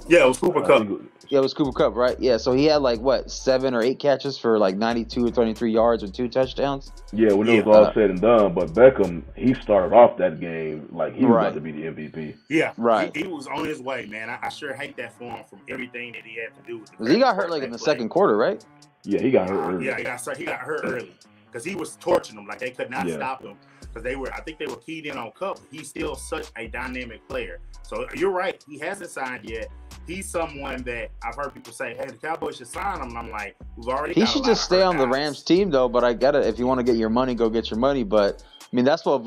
Yeah, it was Cooper Kupp. Yeah, it was Cooper Kupp, right? Yeah, so he had like, 7 or 8 catches for like 92 or 23 yards with 2 touchdowns? Yeah, when it was all said and done. But Beckham, he started off that game like he was about to be the MVP. Yeah, right. He was on his way, man. I sure hate that for him from everything that he had to do with he got hurt like in the second quarter, right? Yeah, he got hurt early. Yeah, he got hurt early because he was torching them. Like, they could not stop him because I think they were keyed in on Kupp. He's still such a dynamic player. So you're right. He hasn't signed yet. He's someone that I've heard people say, hey, the Cowboys should sign him. And I'm like, we've already He should just stay on the Rams team, though. But I get it. If you want to get your money, go get your money. But, I mean, that's what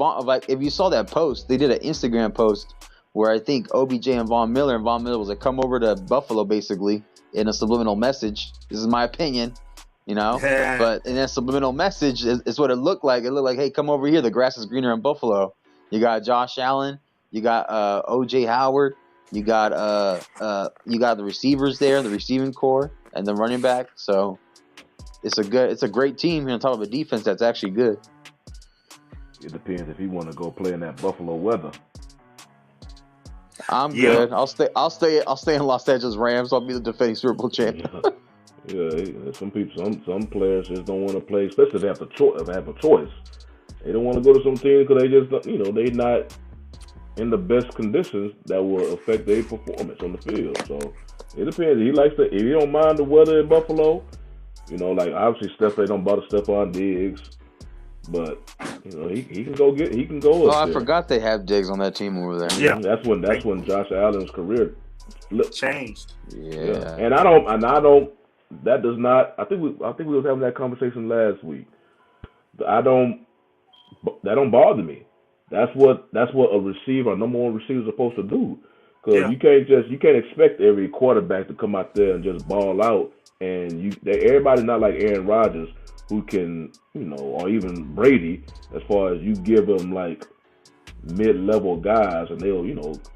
if you saw that post, they did an Instagram post where I think OBJ and Von Miller was like, come over to Buffalo, basically, in a subliminal message. This is my opinion, But in that subliminal message is what it looked like. It looked like, hey, come over here. The grass is greener in Buffalo. You got Josh Allen. You got O.J. Howard. You got the receivers there, the receiving core, and the running back. So it's a great team. You're on top of a defense that's actually good. It depends if he want to go play in that Buffalo weather. I'm good. I'll stay in Los Angeles Rams. I'll be the defending Super Bowl champion. Yeah, some players just don't want to play, especially if they have a choice. They don't want to go to some team because they just they're not in the best conditions that will affect their performance on the field. So it depends. If he don't mind the weather in Buffalo, like obviously don't bother Stephon Diggs, but he can go. Oh, I forgot they have Diggs on that team over there. Yeah, that's when Josh Allen's career changed. Yeah. And I don't. That does not. I think we was having that conversation last week. That don't bother me. That's what a receiver, number one receiver, is supposed to do. Because you can't expect every quarterback to come out there and just ball out. And everybody's not like Aaron Rodgers, who can, or even Brady, as far as you give them like mid-level guys and they'll,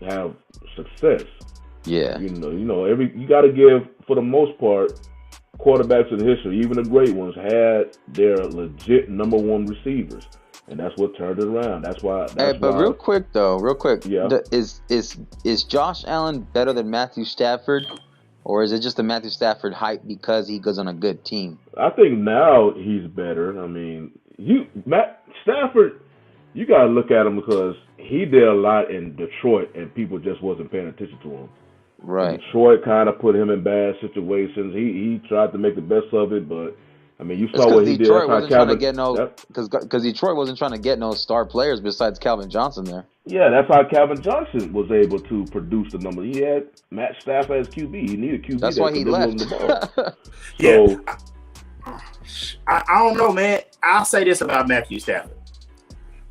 have success. Yeah. You got to give, for the most part, quarterbacks in history, even the great ones, had their legit number one receivers. and that's what turned it around. That's why. Real quick, Yeah. Is Josh Allen better than Matthew Stafford, or is it just a Matthew Stafford hype because he goes on a good team? I think now he's better. I mean, Matt Stafford, you got to look at him because he did a lot in Detroit, and people just wasn't paying attention to him. Right. Detroit kind of put him in bad situations. He tried to make the best of it, but I mean, you saw what he Detroit did. wasn't trying to get because Detroit wasn't trying to get no star players besides Calvin Johnson there. Yeah, that's how Calvin Johnson was able to produce the number. He had Matt Stafford as QB. He needed QB. That's why he left. Yeah, I don't know, man. I'll say this about Matthew Stafford.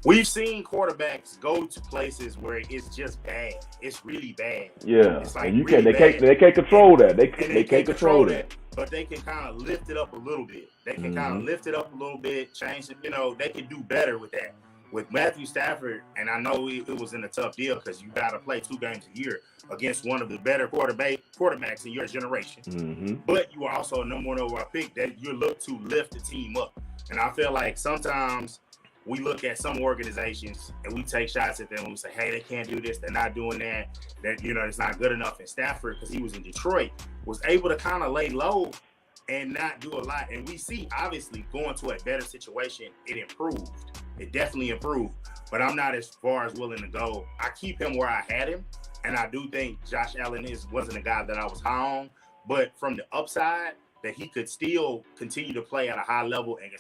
We've seen quarterbacks go to places where it's just bad. It's really bad. Yeah, it's like and really they can't control that. They can't control that. But they can kind of lift it up a little bit. They can kind of lift it up a little bit, change it. You know, they can do better with that. With Matthew Stafford, and I know it was in a tough deal because you got to play 2 games a year against one of the better quarterbacks in your generation. Mm-hmm. But you are also a number 1 overall pick that you look to lift the team up. And I feel like sometimes we look at some organizations and we take shots at them and we say, hey, they can't do this. They're not doing that. That, you know, it's not good enough. And Stafford, because he was in Detroit, was able to kind of lay low and not do a lot. And we see, obviously, going to a better situation, it improved. It definitely improved. But I'm not as far as willing to go. I keep him where I had him. And I do think Josh Allen wasn't a guy that I was high on. But from the upside, that he could still continue to play at a high level and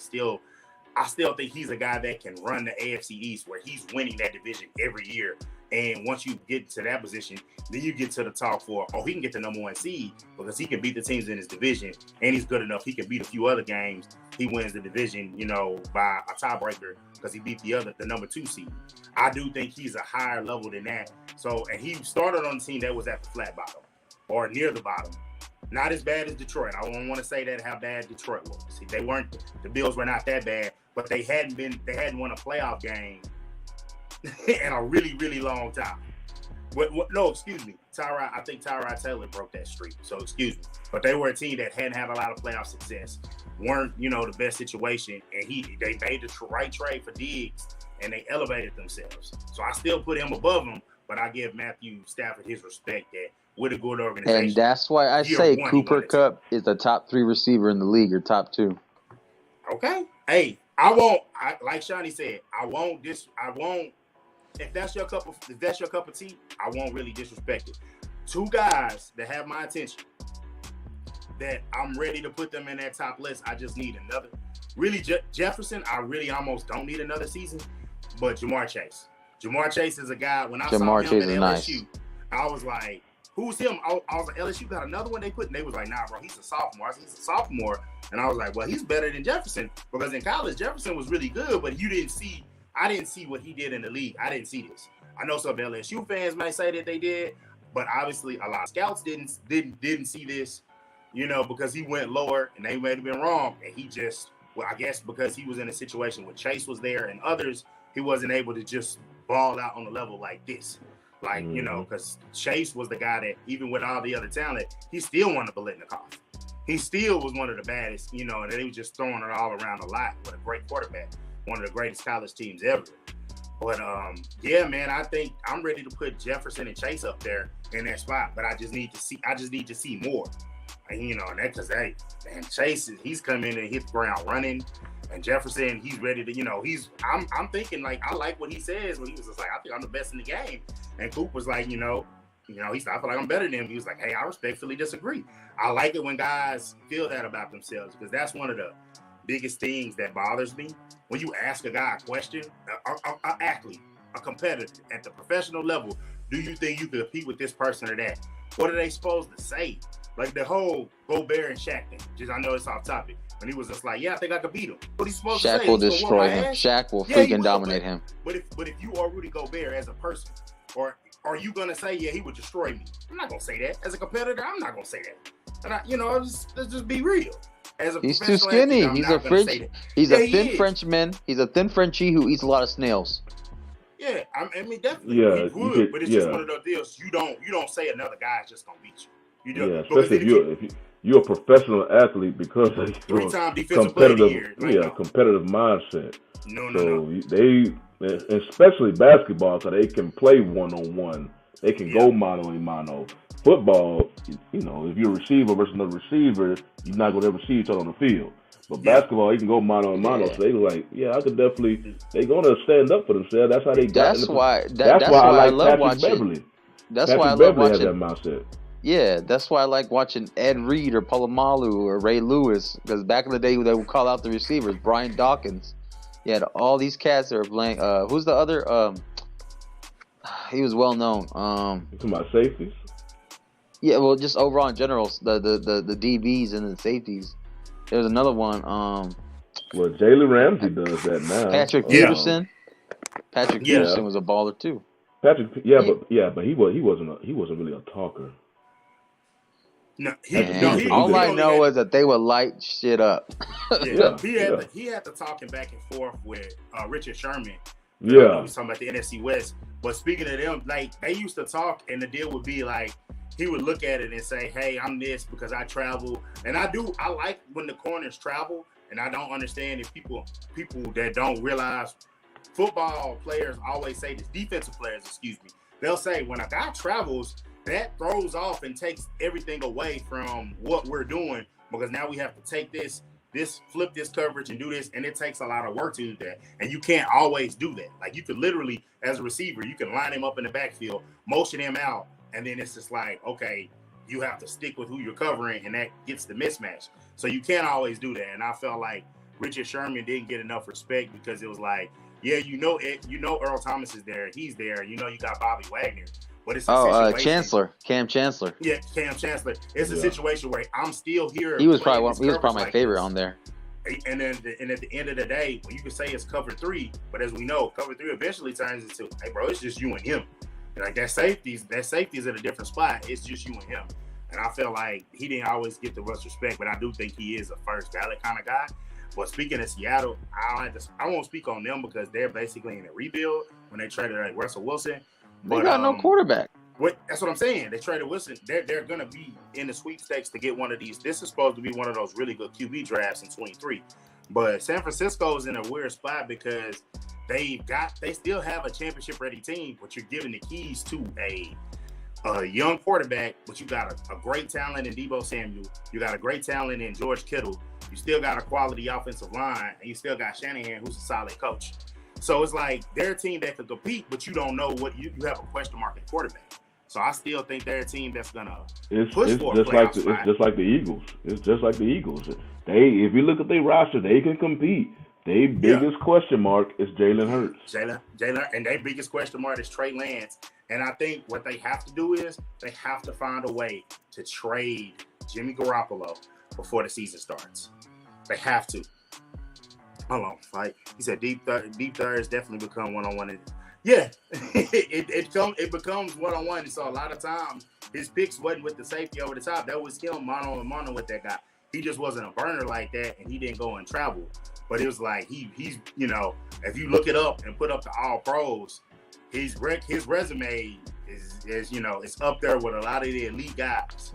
I still think he's a guy that can run the AFC East where he's winning that division every year. And once you get to that position, then you get to the talk for, he can get the number 1 seed because he can beat the teams in his division and he's good enough. He can beat a few other games. He wins the division, you know, by a tiebreaker because he beat the number 2 seed. I do think he's a higher level than that. So, and he started on a team that was at the flat bottom or near the bottom. Not as bad as Detroit. I don't want to say that how bad Detroit was. See, the Bills were not that bad, but they hadn't won a playoff game in a really, really long time. No, excuse me. I think Tyrod Taylor broke that streak. So excuse me. But they were a team that hadn't had a lot of playoff success. Weren't, you know, the best situation. And they made the right trade for Diggs and they elevated themselves. So I still put him above them, but I give Matthew Stafford his respect that with a good organization. And that's why I say Cooper Kupp is the top 3 receiver in the league or top 2. Okay. Hey, like Shawnee said, if that's your cup of tea, I won't really disrespect it. 2 guys that have my attention that I'm ready to put them in that top list. I just need another. Really, Jefferson, I really almost don't need another season, but Jamar Chase. Jamar Chase is a guy, when I saw him at LSU, nice. I was like, who's him? I was like, LSU got another one they put, and they was like, nah, bro, he's a sophomore. I said, he's a sophomore. And I was like, well, he's better than Jefferson because in college, Jefferson was really good, but I didn't see what he did in the league. I didn't see this. I know some LSU fans might say that they did, but obviously a lot of scouts didn't see this, you know, because he went lower and they may have been wrong. And he just, I guess because he was in a situation where Chase was there and others, he wasn't able to just ball out on the level like this. Like, you know, because Chase was the guy that, even with all the other talent, he still won the Biletnikoff. He still was one of the baddest, you know, and they was just throwing it all around a lot with a great quarterback, one of the greatest college teams ever. But, yeah, man, I think I'm ready to put Jefferson and Chase up there in that spot, but I just need to see more. And, you know, and that because, hey, man, Chase, he's coming in and hit the ground running. And Jefferson, he's ready to, you know, I'm thinking, like, I like what he says when he was just like, I think I'm the best in the game. And Coop was like, you know, he said, I feel like I'm better than him. He was like, hey, I respectfully disagree. I like it when guys feel that about themselves because that's one of the biggest things that bothers me. When you ask a guy a question, an athlete, a competitor at the professional level, do you think you could compete with this person or that? What are they supposed to say? Like the whole Gobert and Shaq thing. Just, I know it's off topic. And he was just like, yeah, I think I could beat him. What he's supposed to say? Shaq will destroy him. Shaq will freaking dominate him. But if you are Rudy Gobert as a person, or are you gonna say, yeah, he would destroy me? I'm not gonna say that. As a competitor, I'm not gonna say that. And let's just be real. He's too skinny. He's a thin Frenchman. He's a thin Frenchie who eats a lot of snails. Yeah, I mean definitely. Yeah, he would, but it's just one of those deals. You don't say another guy's just gonna beat you. You do, especially you're a professional athlete because of your Three-time defensive player of the year. competitive mindset. No. They, especially basketball, so they can play one-on-one. They can go mano-a-mano. Football, you know, if you're a receiver versus another receiver, you're not going to ever see each other on the field. But basketball, you can go mano-a-mano. So they were like, I could definitely, they're going to stand up for themselves. That's how they got That's why I love watching. Beverly. That's Patrick why I love Beverly watching. had that mindset. Yeah, that's why I like watching Ed Reed or Palomalu or Ray Lewis, because back in the day they would call out the receivers. Brian Dawkins, he had all these cats that were playing. Who's the other? He was well known. You talking about safeties? Yeah, well, just overall in general, the DBs and the safeties. There's another one. Well, Jalen Ramsey does that now. Patrick Peterson. Patrick Peterson was a baller too. Patrick, but he wasn't really a talker. No, all I know is that they would light shit up. He had the talking back and forth with Richard Sherman. Yeah, he was talking about the NFC West. But speaking of them, like they used to talk, and the deal would be like he would look at it and say, "Hey, I'm this because I travel." And I like when the corners travel, and I don't understand if people that don't realize. Football players always say this, defensive players, they'll say when a guy travels, that throws off and takes everything away from what we're doing because now we have to take this, flip this coverage and do this, and it takes a lot of work to do that. And you can't always do that. Like you could literally, as a receiver, you can line him up in the backfield, motion him out, and then it's just like, okay, you have to stick with who you're covering, and that gets the mismatch. So you can't always do that. And I felt like Richard Sherman didn't get enough respect because it was like, Earl Thomas is there. He's there. You got Bobby Wagner. But it's a situation. Cam Chancellor. Yeah, Cam Chancellor. It's a situation where I'm still here. He was probably my favorite on there. And then at the end of the day, when you can say it's cover 3, but as we know, cover 3 eventually turns into, hey, bro, it's just you and him. And like that safety's at a different spot. It's just you and him. And I feel like he didn't always get the much respect, but I do think he is a first ballot kind of guy. But speaking of Seattle, I won't speak on them because they're basically in a rebuild when they traded like Russell Wilson. They got no quarterback. That's what I'm saying. They traded Wilson. They're going to be in the sweepstakes to get one of these. This is supposed to be one of those really good QB drafts in 23. But San Francisco's in a weird spot because they still have a championship-ready team, but you're giving the keys to a young quarterback, but you got a great talent in Deebo Samuel. You got a great talent in George Kittle. You still got a quality offensive line, and you still got Shanahan, who's a solid coach. So it's like they're a team that could compete, but you don't know what you have a question mark at quarterback. So I still think they're a team that's gonna push for a playoff spot. It's just like the Eagles. It's just like the Eagles. If you look at their roster, they can compete. Their biggest question mark is Jalen Hurts. Jalen, and their biggest question mark is Trey Lance. And I think what they have to do is they have to find a way to trade Jimmy Garoppolo before the season starts. They have to. Hold on, Mike. He said deep thirds definitely become one-on-one. Yeah, it becomes one-on-one. And so a lot of times his picks wasn't with the safety over the top. That was him mano-a-mano with that guy. He just wasn't a burner like that, and he didn't go and travel. But it was like he's if you look it up and put up the all pros, his resume is it's up there with a lot of the elite guys.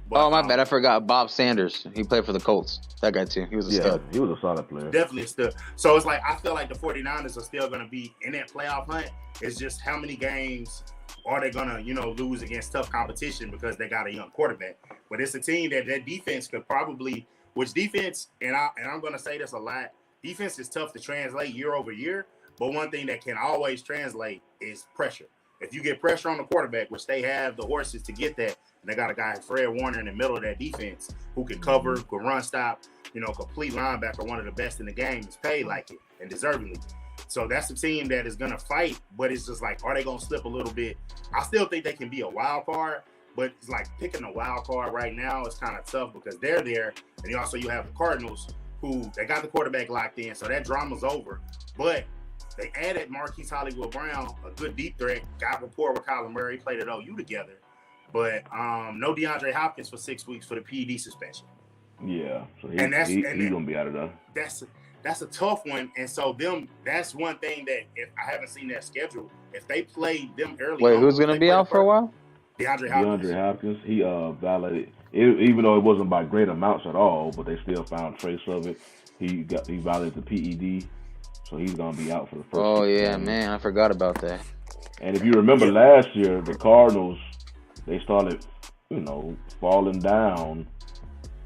But, my bad. I forgot Bob Sanders. He played for the Colts. That guy too. He was a stud. He was a solid player. Definitely a stud. So it's like I feel like the 49ers are still going to be in that playoff hunt. It's just how many games are they going to lose against tough competition because they got a young quarterback. But it's a team that defense could probably, which defense, and I'm going to say this a lot, defense is tough to translate year over year. But one thing that can always translate is pressure. If you get pressure on the quarterback, which they have the horses to get that, and they got a guy, Fred Warner, in the middle of that defense who can cover, can run, stop, complete linebacker, one of the best in the game, is paid like it and deservingly. So that's the team that is going to fight, but it's just like, are they going to slip a little bit? I still think they can be a wild card, but it's like picking a wild card right now is kind of tough because they're there. And you have the Cardinals who they got the quarterback locked in, so that drama's over. But they added Marquise Hollywood Brown, a good deep threat, got rapport with Kyler Murray, played at OU together. But no DeAndre Hopkins for 6 weeks for the PED suspension. Yeah, so he's going to be out of there. That's a tough one. And so that's one thing that if I haven't seen that schedule, if they play them early. Wait, who's going to be out for a while? DeAndre Hopkins. He even though it wasn't by great amounts at all, but they still found trace of it. He violated the PED, so he's gonna be out for the first. Oh yeah, games. man, I forgot about that. And if you remember last year, the Cardinals, they started, falling down,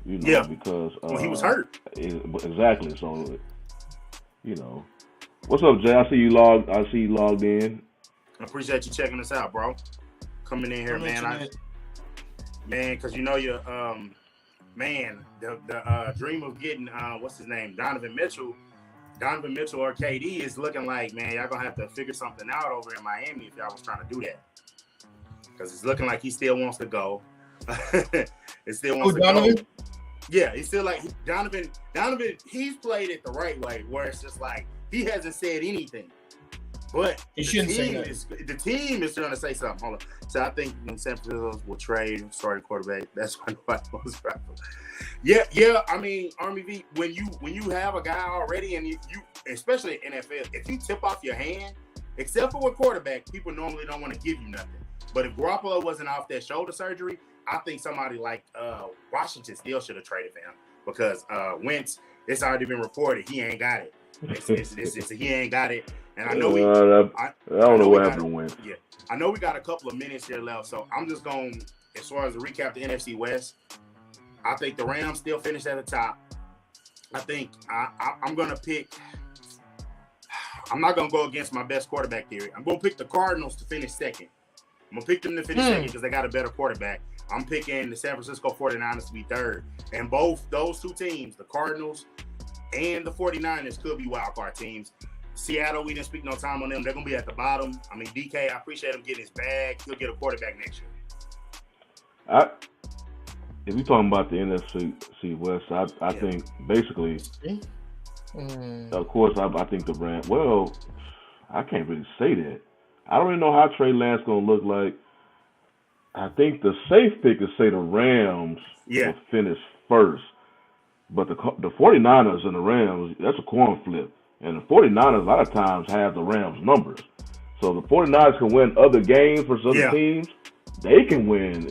because he was hurt. Exactly. So, what's up, Jay? I see you logged in. I appreciate you checking us out, bro. Coming in here, man. Because you're the dream of getting what's his name, Donovan Mitchell or KD is looking like, man, y'all gonna have to figure something out over in Miami if y'all was trying to do that. Because it's looking like he still wants to go. It still wants to Donovan? go. Yeah, he's still like Donovan. He's played it the right way, where it's just like he hasn't said anything. But he shouldn't say that. The team is trying to say something. Hold on. So I think when San Francisco will trade starting quarterback, that's why nobody wants to. Yeah. I mean, Army V, when you have a guy already, and you especially in NFL, if you tip off your hand, except for with quarterback, people normally don't want to give you nothing. But if Garoppolo wasn't off that shoulder surgery, I think somebody like Washington still should have traded for him, because Wentz, it's already been reported he ain't got it. He ain't got it. And I know I don't know what happened to Wentz. Yeah, I know we got a couple of minutes here left, so I'm just going, as far as the recap the NFC West, I think the Rams still finish at the top. I think I'm going to pick, I'm not going to go against my best quarterback theory. I'm going to pick the Cardinals to finish second. I'm going to pick them to finish second because they got a better quarterback. I'm picking the San Francisco 49ers to be third. And both those two teams, the Cardinals and the 49ers, could be wild card teams. Seattle, we didn't speak no time on them. They're going to be at the bottom. I mean, DK, I appreciate him getting his bag. He'll get a quarterback next year. If you're talking about the NFC West, I think basically, of course, I think the Rams. Well, I can't really say that. I don't really know how Trey Lance going to look like. I think the safe pick is say the Rams will finish first. But the 49ers and the Rams, that's a coin flip. And the 49ers a lot of times have the Rams numbers. So the 49ers can win other games versus other teams. They can win.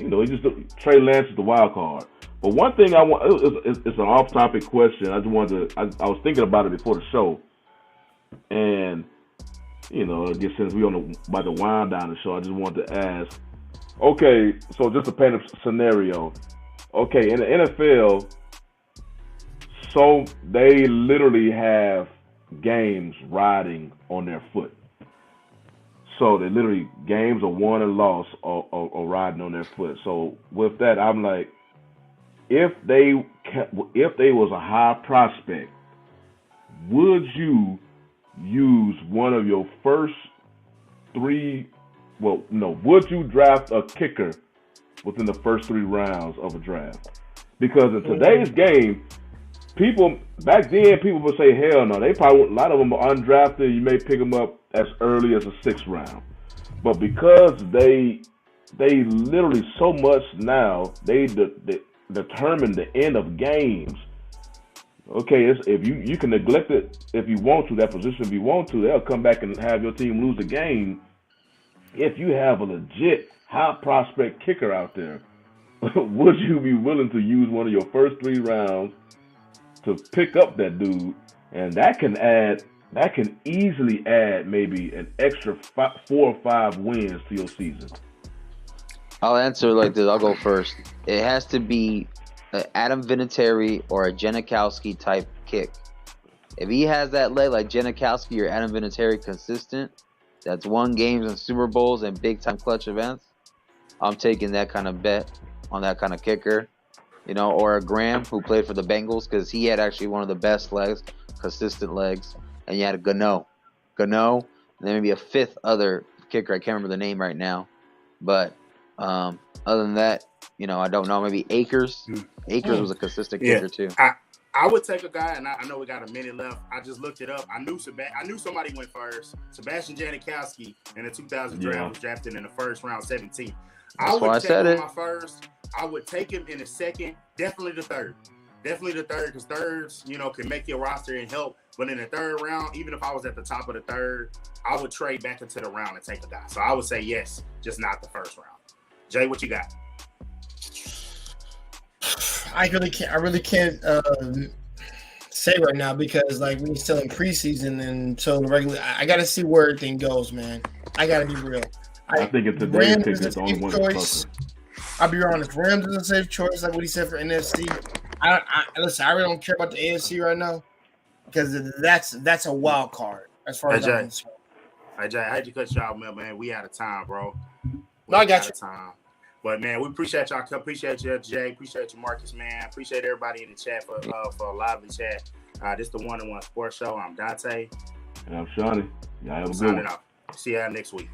Trey Lance is the wild card. But one thing I want, it's an off-topic question. I was thinking about it before the show. And, since we're about to wind down the show, I just wanted to ask, okay, so just to paint a scenario. Okay, in the NFL, so they literally have games riding on their foot. So they literally, games are won and lost or riding on their foot. So with that, I'm like, if they was a high prospect, would you use one of your first three? Well, no. Would you draft a kicker within the first 3 rounds of a draft? Because in today's game, back then people would say, hell no. They probably, a lot of them are undrafted. You may pick them up as early as the 6th round. But because they literally so much now, they determine the end of games. Okay, if you can neglect it if you want to, that position if you want to, they'll come back and have your team lose the game. If you have a legit high prospect kicker out there, would you be willing to use one of your first 3 rounds to pick up that dude? And that can easily add maybe an extra 4 or 5 wins to your season. I'll answer like this. I'll go first. It has to be an Adam Vinatieri or a Janikowski type kick. If he has that leg like Janikowski or Adam Vinatieri consistent, that's won games and Super Bowls and big time clutch events, I'm taking that kind of bet on that kind of kicker. Or a Graham who played for the Bengals, because he had actually one of the best legs, consistent legs. And you had a Gano, and then maybe a 5th other kicker. I can't remember the name right now. But other than that, I don't know. Maybe Akers. Akers was a consistent kicker too. I would take a guy, and I know we got a minute left. I just looked it up. I knew somebody went first. Sebastian Janikowski in the 2000 draft was drafted in the first round, 17th. That's why I said it. My first. I would take him in the second, definitely the third. Because thirds, can make your roster and help. But in the 3rd round, even if I was at the top of the 3rd, I would trade back into the round and take a guy. So I would say yes, just not the 1st round. Jay, what you got? I really can't say right now because like we're still in preseason and so the regular. I got to see where everything goes, man. I got to be real. I think it's today's pick that's the only one choice. I'll be honest. Rams is a safe choice, like what he said for NFC. Listen, I really don't care about the AFC right now because that's a wild card as far as I'm concerned. Hey Jay, I had to cut you out, man. We out of time, bro. No, I got you. Time. But man, we appreciate y'all. Appreciate you, Jay. Appreciate you, Marcus, man. Appreciate everybody in the chat for a lively chat. This is the One-on-One Sports Show. I'm Dante. And I'm Shawnee. Y'all have a good one. See y'all next week.